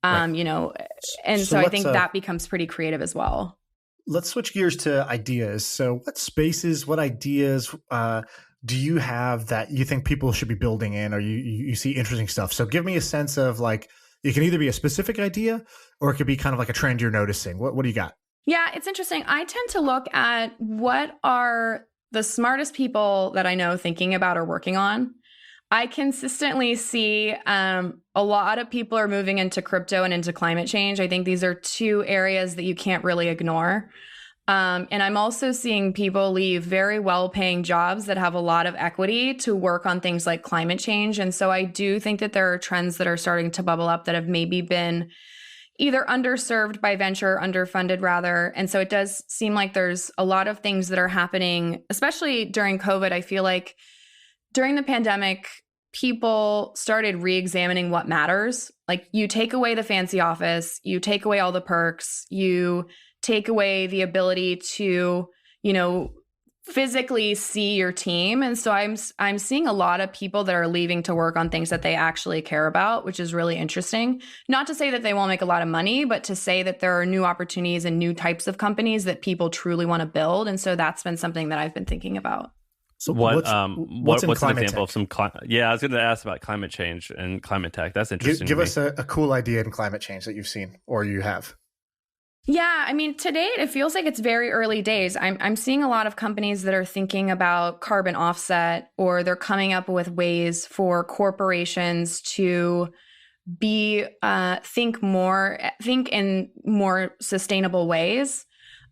Right. And so I think that becomes pretty creative as well. Let's switch gears to ideas. So what spaces, what ideas do you have that you think people should be building in, or you see interesting stuff? So give me a sense of like, it can either be a specific idea or it could be kind of like a trend you're noticing. What do you got? Yeah, it's interesting. I tend to look at what are the smartest people that I know thinking about or working on. I consistently see a lot of people are moving into crypto and into climate change. I think these are two areas that you can't really ignore. And I'm also seeing people leave very well-paying jobs that have a lot of equity to work on things like climate change. And so I do think that there are trends that are starting to bubble up that have maybe been either underserved by venture, underfunded rather. And so it does seem like there's a lot of things that are happening, especially during COVID. I feel like during the pandemic, people started re-examining what matters. Like you take away the fancy office, you take away all the perks, you take away the ability to, physically see your team. And so I'm seeing a lot of people that are leaving to work on things that they actually care about, which is really interesting. Not to say that they won't make a lot of money, but to say that there are new opportunities and new types of companies that people truly want to build. And so that's been something that I've been thinking about. So what's an example tech? of some? I was going to ask about climate change and climate tech. That's interesting. Give us a cool idea in climate change that you've seen or you have. Yeah, I mean, to date, it feels like it's very early days. I'm seeing a lot of companies that are thinking about carbon offset, or they're coming up with ways for corporations to think in more sustainable ways.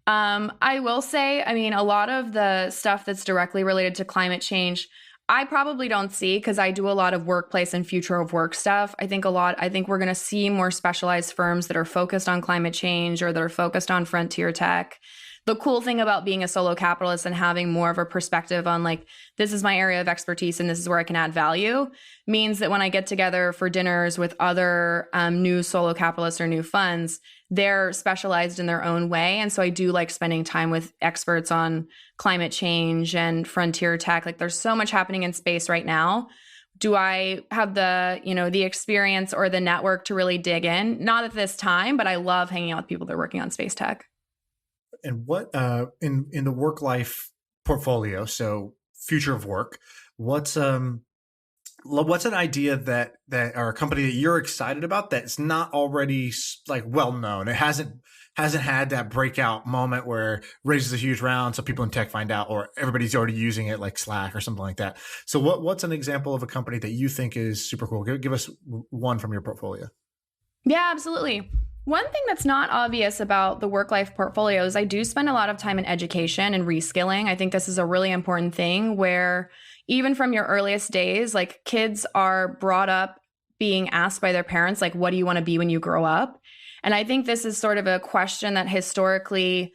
I will say, I mean, a lot of the stuff that's directly related to climate change, I probably don't see because I do a lot of workplace and future of work stuff. I think we're going to see more specialized firms that are focused on climate change or that are focused on frontier tech. The cool thing about being a solo capitalist and having more of a perspective on like, this is my area of expertise and this is where I can add value means that when I get together for dinners with other new solo capitalists or new funds, they're specialized in their own way. And so I do like spending time with experts on climate change and frontier tech. Like there's so much happening in space right now. Do I have the experience or the network to really dig in? Not at this time, but I love hanging out with people that are working on space tech. And what in the work life portfolio, so future of work, what's what's an idea that or a company that you're excited about that's not already like well known? It hasn't had that breakout moment where it raises a huge round so people in tech find out, or everybody's already using it like Slack or something like that. So what's an example of a company that you think is super cool? Give us one from your portfolio. Yeah, absolutely. One thing that's not obvious about the work-life portfolio is I do spend a lot of time in education and reskilling. I think this is a really important thing where even from your earliest days, like kids are brought up being asked by their parents, like, what do you want to be when you grow up? And I think this is sort of a question that historically,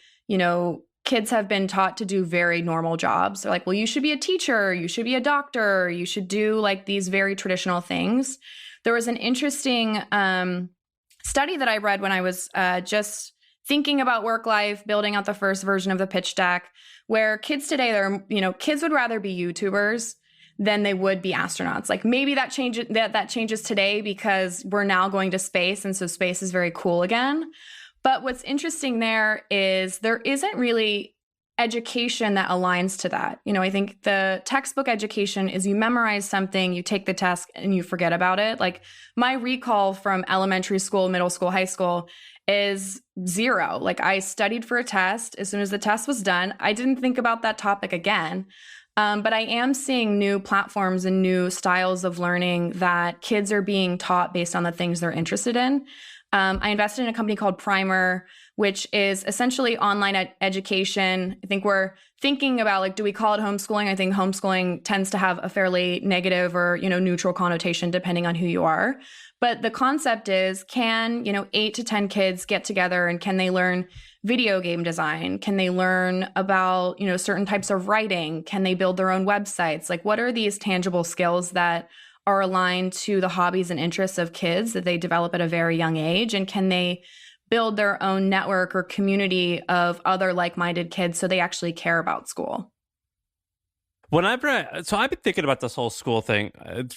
kids have been taught to do very normal jobs. They're like, well, you should be a teacher, you should be a doctor, you should do like these very traditional things. There was an interesting study that I read when I was just thinking about work life, building out the first version of the pitch deck, where kids today, kids would rather be YouTubers than they would be astronauts. Like maybe that changes today because we're now going to space, and so space is very cool again. But what's interesting there isn't really education that aligns to that. I think the textbook education is you memorize something, you take the test, and you forget about it. Like my recall from elementary school, middle school, high school is 0. Like I studied for a test. As soon as the test was done, I didn't think about that topic again. But I am seeing new platforms and new styles of learning that kids are being taught based on the things they're interested in. I invested in a company called Primer, which is essentially online education. I think we're thinking about, like, do we call it homeschooling? I think homeschooling tends to have a fairly negative or, neutral connotation depending on who you are. But the concept is, can, 8 to 10 kids get together and can they learn video game design? Can they learn about, certain types of writing? Can they build their own websites? Like, what are these tangible skills that are aligned to the hobbies and interests of kids that they develop at a very young age? And can they build their own network or community of other like-minded kids so they actually care about school? So I've been thinking about this whole school thing.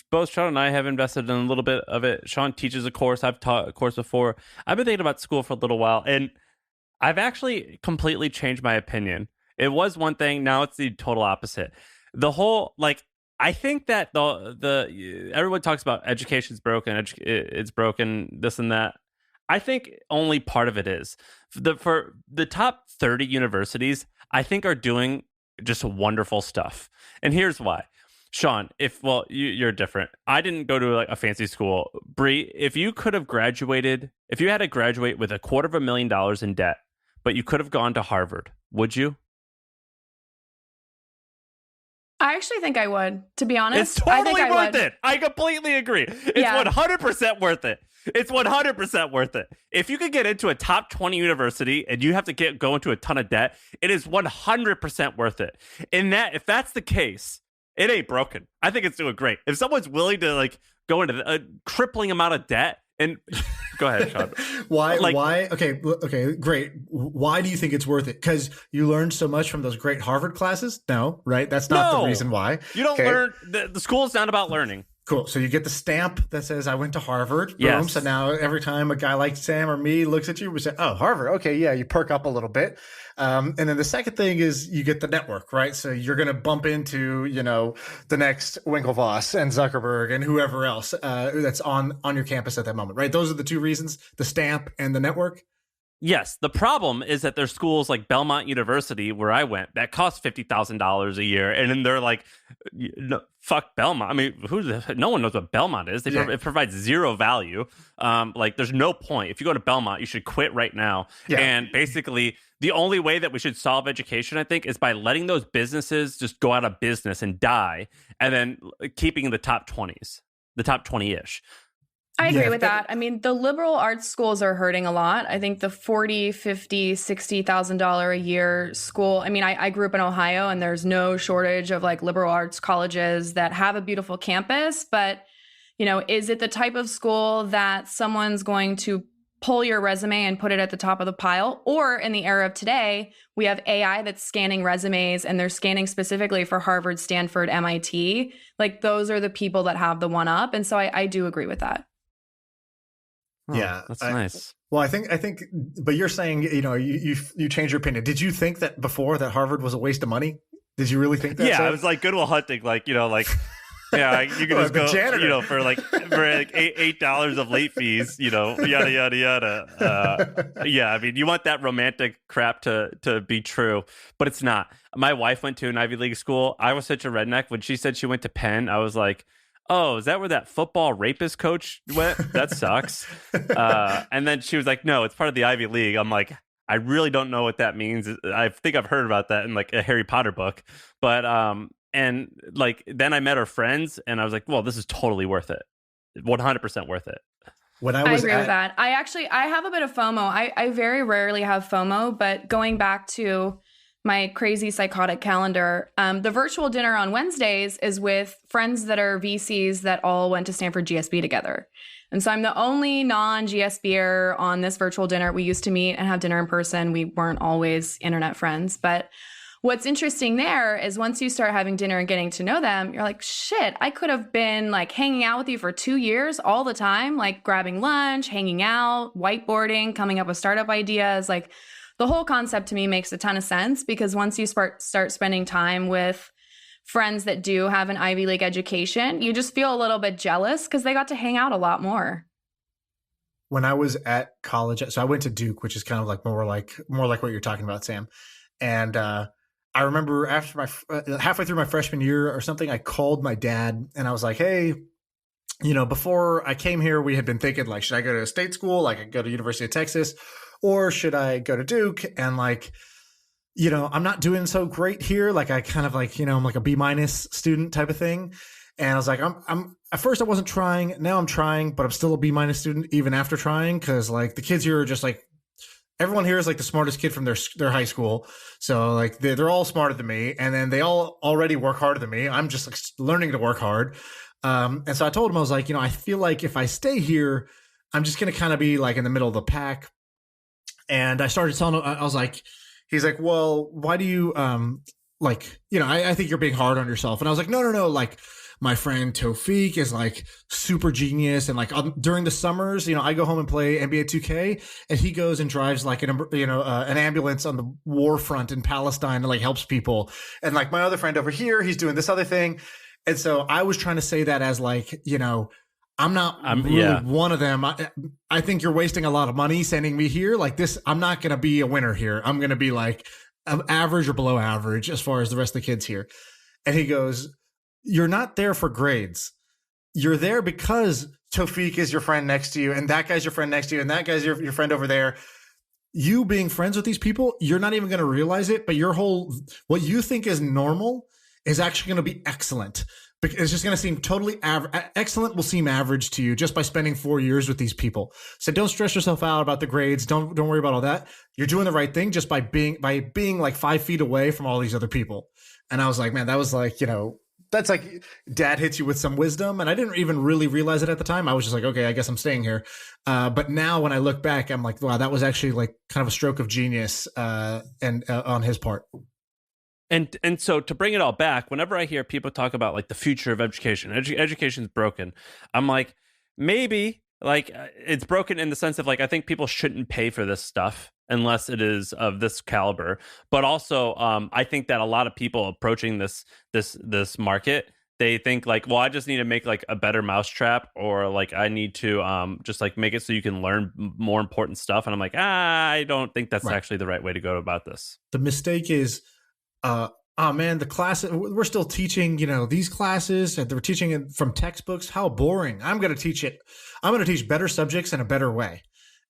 Both Shaan and I have invested in a little bit of it. Shaan teaches a course. I've taught a course before. I've been thinking about school for a little while, and I've actually completely changed my opinion. It was one thing. Now it's the total opposite. The whole, I think that the everyone talks about education's broken, it's broken, this and that. I think only part of it is. For the top 30 universities, I think are doing just wonderful stuff. And here's why. Shaan, you're different. I didn't go to a fancy school. Bree, if you had to graduate with $250,000 in debt, but you could have gone to Harvard, would you? I actually think I would, to be honest. It's totally worth it. I completely agree. It's 100% worth it. It's 100% worth it. If you could get into a top 20 university and you have to go into a ton of debt, it is 100% worth it. If that's the case, it ain't broken. I think it's doing great. If someone's willing to go into a crippling amount of debt, and go ahead, Shaan. Why? Okay, great. Why do you think it's worth it? Because you learned so much from those great Harvard classes? No, right? That's not the reason why. You don't learn. The school's not about learning. Cool. So you get the stamp that says I went to Harvard. Boom. Yes. So now every time a guy like Sam or me looks at you, we say, oh, Harvard. Okay, yeah, you perk up a little bit. And then the second thing is you get the network, right? So you're going to bump into, the next Winklevoss and Zuckerberg and whoever else that's on your campus at that moment, right? Those are the two reasons, the stamp and the network. Yes. The problem is that there's schools like Belmont University, where I went, that cost $50,000 a year. And then they're like, no, fuck Belmont. I mean, no one knows what Belmont is. It provides zero value. There's no point. If you go to Belmont, you should quit right now. Yeah. And basically, the only way that we should solve education, I think, is by letting those businesses just go out of business and die, and then keeping the top 20s, the top 20-ish. I agree with that. I mean, the liberal arts schools are hurting a lot. I think the $40,000, $50,000, $60,000 a year school. I mean, I grew up in Ohio, and there's no shortage of liberal arts colleges that have a beautiful campus. But, is it the type of school that someone's going to pull your resume and put it at the top of the pile? Or in the era of today, we have AI that's scanning resumes, and they're scanning specifically for Harvard, Stanford, MIT. Those are the people that have the one up. And so I do agree with that. Oh, yeah, that's nice. Well, I think, but you're saying, you changed your opinion. Did you think that before that Harvard was a waste of money? Did you really think that? Yeah, I was like Good Will Hunting, Yeah, you can just The go, janitor. for like $8 of late fees, yada yada yada. Yeah, I mean, you want that romantic crap to be true, but it's not. My wife went to an Ivy League school. I was such a redneck when she said she went to Penn. I was like, oh, is that where that football rapist coach went? That sucks. And then she was like, no, it's part of the Ivy League. I'm like, I really don't know what that means. I think I've heard about that in like a Harry Potter book, but and like then I met her friends, and I was like, well, this is totally worth it, 100% worth it. When I agree with that. I have a bit of FOMO. I very rarely have FOMO, but going back to my crazy psychotic calendar, the virtual dinner on Wednesdays is with friends that are VCs that all went to Stanford GSB together. And so I'm the only non-GSBer on this virtual dinner. We used to meet and have dinner in person. We weren't always internet friends. But what's interesting there is once you start having dinner and getting to know them, you're like, shit, I could have been like hanging out with you for 2 years all the time, like grabbing lunch, hanging out, whiteboarding, coming up with startup ideas. Like the whole concept to me makes a ton of sense because once you start spending time with friends that do have an Ivy League education, you just feel a little bit jealous because they got to hang out a lot more. When I was at college, so I went to Duke, which is kind of like more like what you're talking about, Sam. And I remember after halfway through my freshman year or something, I called my dad and I was like, hey, before I came here, we had been thinking like, should I go to a state school? Like I could go to University of Texas, or should I go to Duke? And like, I'm not doing so great here. Like I kind of like, I'm like a B- student type of thing. And I was like, I'm at first I wasn't trying. Now I'm trying, but I'm still a B- student even after trying. Cause like the kids here are just like, everyone here is like the smartest kid from their high school. So like they're all smarter than me. And then they all already work harder than me. I'm just like learning to work hard. And so I told him, I was like, I feel like if I stay here, I'm just going to kind of be like in the middle of the pack. And I started telling him, I was like, he's like, well, why do you, I think you're being hard on yourself. And I was like, no. Like my friend Tofik is like super genius. And like during the summers, I go home and play NBA 2K and he goes and drives like an ambulance on the war front in Palestine and like helps people. And like my other friend over here, he's doing this other thing. And so I was trying to say that as like, I'm not really one of them. I think you're wasting a lot of money sending me here. Like this, I'm not going to be a winner here. I'm going to be like average or below average as far as the rest of the kids here. And he goes, you're not there for grades. You're there because Tofik is your friend next to you. And that guy's your friend next to you. And that guy's your friend over there. You being friends with these people, you're not even going to realize it. But what you think is normal is actually going to be excellent. It's just going to seem totally excellent will seem average to you just by spending 4 years with these people. So don't stress yourself out about the grades. Don't worry about all that. You're doing the right thing just by being like 5 feet away from all these other people. And I was like, man, that was like, that's like dad hits you with some wisdom. And I didn't even really realize it at the time. I was just like, okay, I guess I'm staying here. But now when I look back, I'm like, wow, that was actually like kind of a stroke of genius on his part. And so to bring it all back, whenever I hear people talk about like the future of education, education's broken, I'm like, maybe like it's broken in the sense of like, I think people shouldn't pay for this stuff unless it is of this caliber. But also, I think that a lot of people approaching this market, they think like, well, I just need to make like a better mousetrap, or like I need to just like make it so you can learn more important stuff. And I'm like, I don't think that's actually the right way to go about this. The mistake is, oh man, the class, we're still teaching, these classes, and they're teaching it from textbooks. How boring. I'm going to teach it. I'm going to teach better subjects in a better way.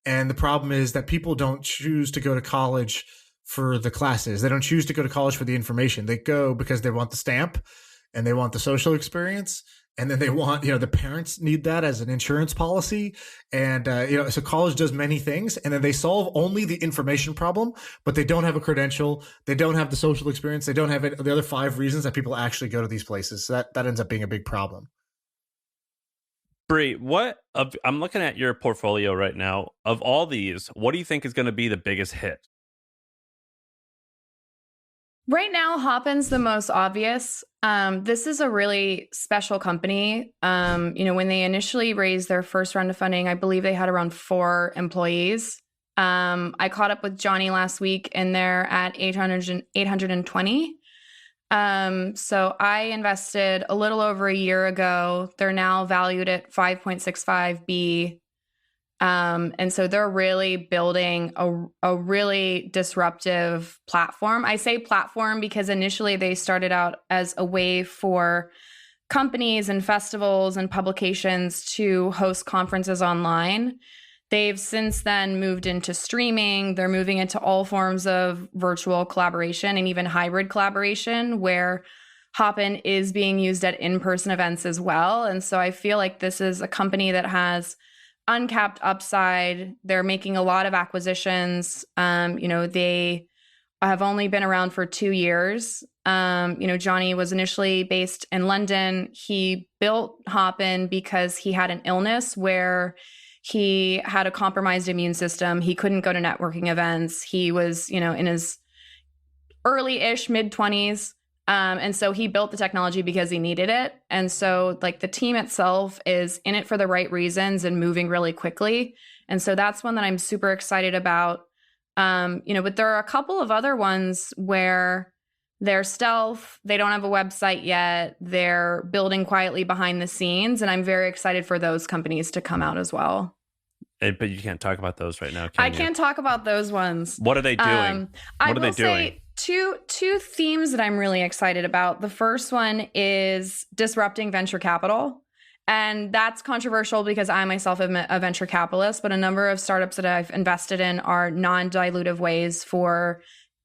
And the problem is that people don't choose to go to college for the classes. They don't choose to go to college for the information. They go because they want the stamp and they want the social experience. And then they want, the parents need that as an insurance policy. And, so college does many things, and then they solve only the information problem, but they don't have a credential. They don't have the social experience. They don't have the other 5 reasons that people actually go to these places. So that ends up being a big problem. Bree, I'm looking at your portfolio right now. Of all these, what do you think is going to be the biggest hit? Right now, Hopin's the most obvious. This is a really special company. When they initially raised their first round of funding, I believe they had around 4 employees. I caught up with Johnny last week, and they're at 820. So I invested a little over a year ago. They're now valued at 5.65 B. And so they're really building a really disruptive platform. I say platform because initially they started out as a way for companies and festivals and publications to host conferences online. They've since then moved into streaming. They're moving into all forms of virtual collaboration and even hybrid collaboration, where Hopin is being used at in-person events as well. And so I feel like this is a company that has uncapped upside. They're making a lot of acquisitions. They have only been around for 2 years. Johnny was initially based in London. He built Hopin because he had an illness where he had a compromised immune system. He couldn't go to networking events. He was, in his early-ish mid-20s. And so he built the technology because he needed it. And so the team itself is in it for the right reasons and moving really quickly. And so that's one that I'm super excited about. But there are a couple of other ones where they're stealth. They don't have a website yet. They're building quietly behind the scenes. And I'm very excited for those companies to come out as well. But you can't talk about those right now, I can't talk about those ones. What are they doing? What are they doing? Two themes that I'm really excited about. The first one is disrupting venture capital. And that's controversial because I myself am a venture capitalist, but a number of startups that I've invested in are non-dilutive ways for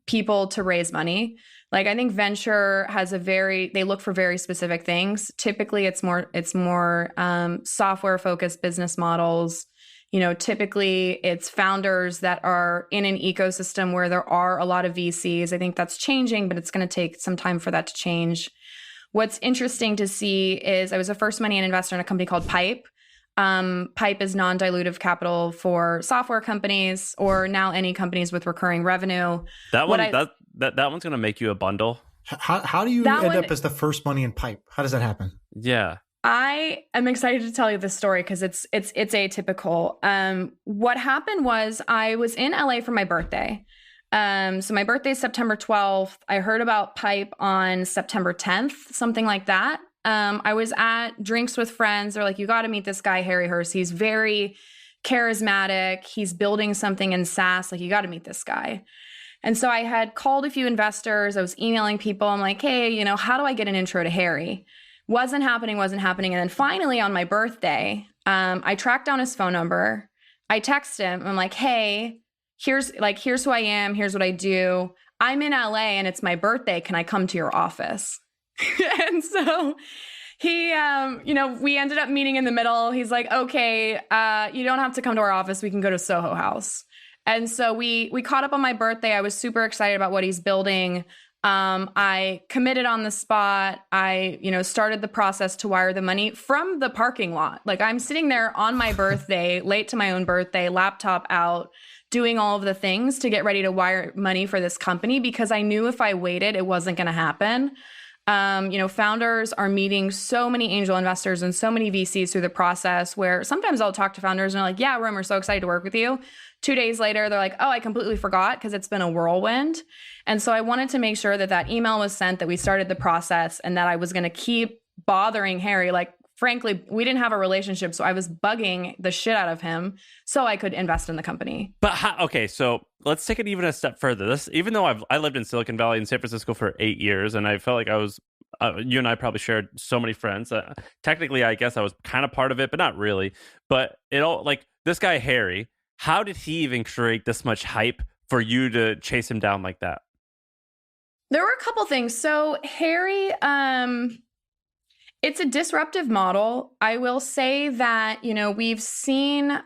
people to raise money. I think venture has they look for very specific things. Typically it's more software focused business models. Typically it's founders that are in an ecosystem where there are a lot of VCs. I think that's changing, but it's going to take some time for that to change. What's interesting to see is I was a first money investor in a company called Pipe. Pipe is non-dilutive capital for software companies or now any companies with recurring revenue. That one's going to make you a bundle. How do you end up as the first money in Pipe? How does that happen? Yeah. I am excited to tell you this story because it's atypical. What happened was I was in LA for my birthday. So my birthday is September 12th. I heard about Pipe on September 10th, something like that. I was at drinks with friends. They're like, you got to meet this guy, Harry Hurst. He's very charismatic. He's building something in SaaS. You got to meet this guy. And so I had called a few investors. I was emailing people. I'm like, hey, how do I get an intro to Harry? Wasn't happening. And then finally on my birthday, I tracked down his phone number. I text him. I'm like, hey, here's who I am. Here's what I do. I'm in LA and it's my birthday. Can I come to your office? And so he, we ended up meeting in the middle. He's like, okay, you don't have to come to our office. We can go to Soho House. And so we caught up on my birthday. I was super excited about what he's building. I committed on the spot. I, started the process to wire the money from the parking lot. I'm sitting there on my birthday, late to my own birthday, laptop out, doing all of the things to get ready to wire money for this company because I knew if I waited, it wasn't going to happen. Founders are meeting so many angel investors and so many VCs through the process where sometimes I'll talk to founders and they're like, yeah, Rim, we're so excited to work with you. 2 days later, they're like, oh, I completely forgot because it's been a whirlwind. And so I wanted to make sure that email was sent, that we started the process and that I was going to keep bothering Harry. Frankly, we didn't have a relationship, so I was bugging the shit out of him so I could invest in the company. But okay, so let's take it even a step further. Even though I lived in Silicon Valley in San Francisco for 8 years, and I felt like I was, you and I probably shared so many friends. Technically, I guess I was kind of part of it, but not really. But this guy Harry, how did he even create this much hype for you to chase him down like that? There were a couple things. So Harry, it's a disruptive model. I will say that, we've seen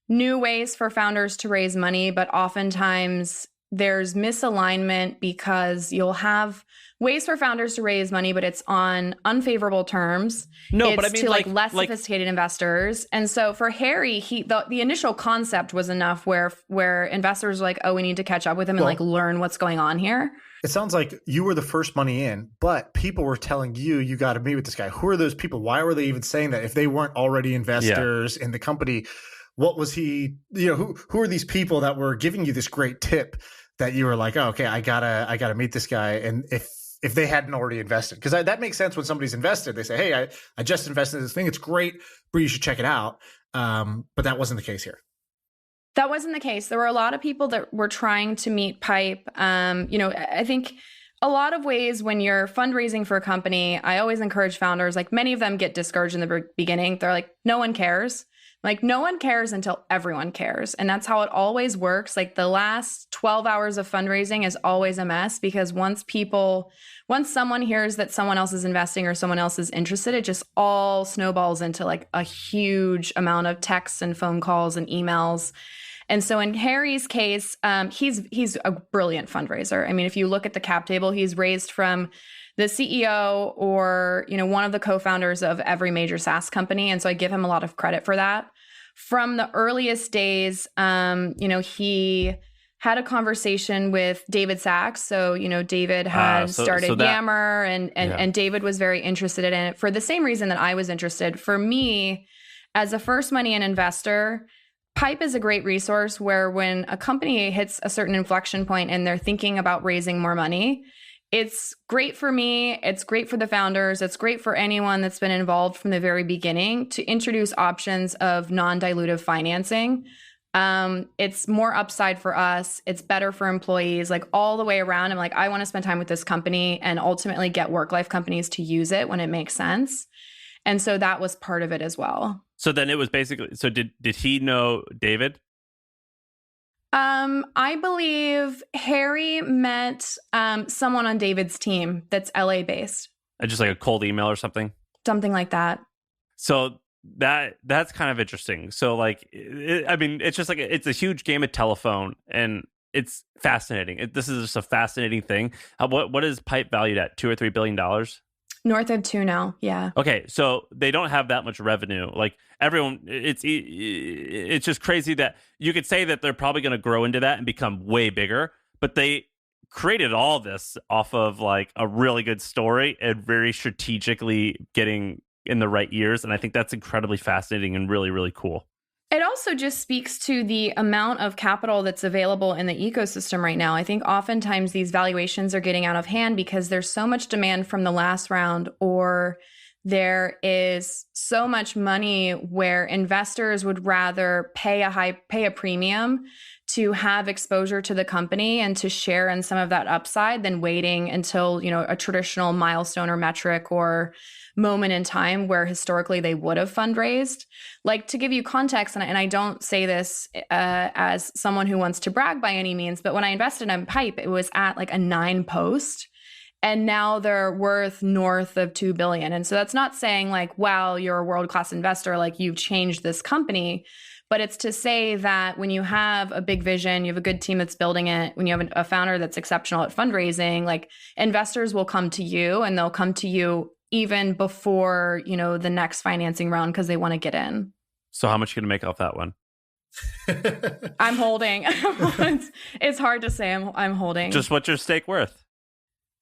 new ways for founders to raise money, but oftentimes there's misalignment because you'll have ways for founders to raise money, but it's on unfavorable terms. But I mean, to less sophisticated investors. And so for Harry, the initial concept was enough where investors were like, oh, we need to catch up with him and learn what's going on here. It sounds like you were the first money in, but people were telling you got to meet with this guy. Who are those people? Why were they even saying that if they weren't already investors in the company? What was he, who are these people that were giving you this great tip that you were like, oh, okay, I gotta meet this guy. And if they hadn't already invested. Because that makes sense when somebody's invested. They say, hey, I just invested in this thing. It's great, but you should check it out. But that wasn't the case here. That wasn't the case. There were a lot of people that were trying to meet Pipe. I think a lot of ways when you're fundraising for a company, I always encourage founders, like many of them get discouraged in the beginning. They're like, no one cares. Like no one cares until everyone cares. And that's how it always works. Like the last 12 hours of fundraising is always a mess because once someone hears that someone else is investing or someone else is interested, it just all snowballs into like a huge amount of texts and phone calls and emails. And so in Harry's case, he's a brilliant fundraiser. I mean, if you look at the cap table, he's raised from the CEO or, one of the co-founders of every major SaaS company. And so I give him a lot of credit for that. From the earliest days, he had a conversation with David Sachs. So, David had started Yammer and David was very interested in it for the same reason that I was interested. For me, as a first money and investor, Pipe is a great resource where when a company hits a certain inflection point and they're thinking about raising more money, it's great for me. It's great for the founders. It's great for anyone that's been involved from the very beginning to introduce options of non-dilutive financing. It's more upside for us. It's better for employees, like all the way around. I'm like, I want to spend time with this company and ultimately get work-life companies to use it when it makes sense. And so that was part of it as well. So then it was basically, so did he know David? I believe Harry met someone on David's team that's LA based. Just like a cold email or something? Something like that. So that's kind of interesting. So like, it's just like, it's a huge game of telephone and it's fascinating. This is just a fascinating thing. What is Pipe valued at? $2 or $3 billion? North of 2 now, yeah. Okay, so they don't have that much revenue. Like everyone, it's just crazy that you could say that they're probably going to grow into that and become way bigger, but they created all this off of like a really good story and very strategically getting in the right ears, and I think that's incredibly fascinating and really, really cool. It also just speaks to the amount of capital that's available in the ecosystem right now. I think oftentimes these valuations are getting out of hand because there's so much demand from the last round, or there is so much money where investors would rather pay a premium to have exposure to the company and to share in some of that upside than waiting until, a traditional milestone or metric or moment in time where historically they would have fundraised. Like, to give you context, and I don't say this as someone who wants to brag by any means, but when I invested in Pipe, it was at like a 9 post, and now they're worth north of 2 billion. And so that's not saying like, wow, you're a world-class investor, like you've changed this company. But it's to say that when you have a big vision, you have a good team that's building it, when you have a founder that's exceptional at fundraising, like investors will come to you, and they'll come to you even before, the next financing round because they want to get in. So how much are you going to make off that one? I'm holding. It's hard to say. I'm holding. Just what's your stake worth?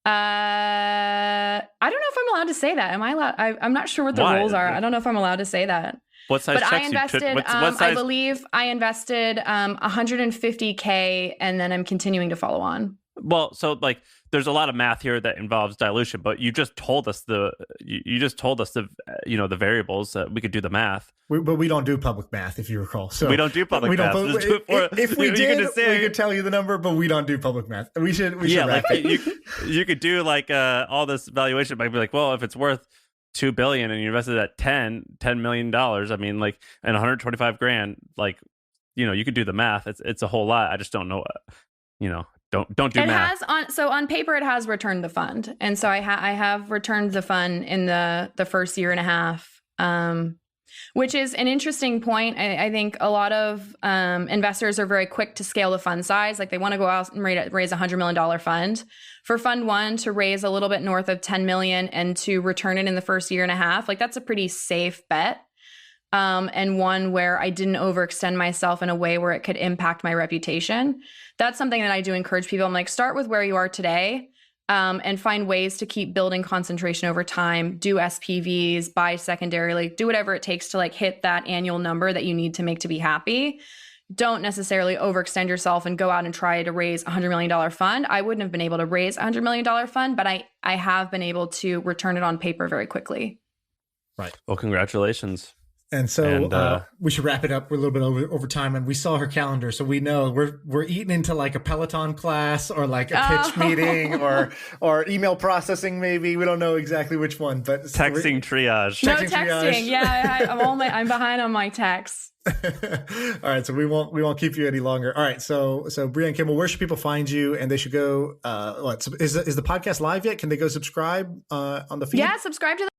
I don't know if I'm allowed to say that. Am I allowed? I'm not sure what the rules are. I don't know if I'm allowed to say that. What size checks I invested, what size? I believe I invested $150K, and then I'm continuing to follow on. Well, so like there's a lot of math here that involves dilution, but you just told us the variables that we could do the math. But we don't do public math, if you recall. So we don't do public math. If we did, we could tell you the number, but we don't do public math. We should wrap it. You could do like all this valuation, might be like, well, if it's worth $2 billion and you invested at $10 million, I mean, like, and 125 grand, like, you could do the math. It's a whole lot. I just don't know, Don't do math. On paper, it has returned the fund, and so I have returned the fund in the first year and a half, which is an interesting point. I think a lot of investors are very quick to scale the fund size, like they want to go out and raise $100 million fund. For Fund 1 to raise a little bit north of 10 million and to return it in the first year and a half, like that's a pretty safe bet. And one where I didn't overextend myself in a way where it could impact my reputation. That's something that I do encourage people. I'm like, start with where you are today, and find ways to keep building concentration over time. Do SPVs, buy secondarily, do whatever it takes to like hit that annual number that you need to make to be happy. don't necessarily overextend yourself and go out and try to raise $100 million fund. I wouldn't have been able to raise a $100 million fund, but I have been able to return it on paper very quickly. Right. Well, congratulations. And so we should wrap it up. We're a little bit over time, and we saw her calendar, so we know we're eating into like a Peloton class or like a pitch meeting or email processing. Maybe we don't know exactly which one, but texting triage. No texting. Triage. Yeah, I'm behind on my texts. All right, so we won't keep you any longer. All right, so Brianne Kimmel, where should people find you? And they should go. Is the podcast live yet? Can they go subscribe on the feed? Yeah, subscribe to the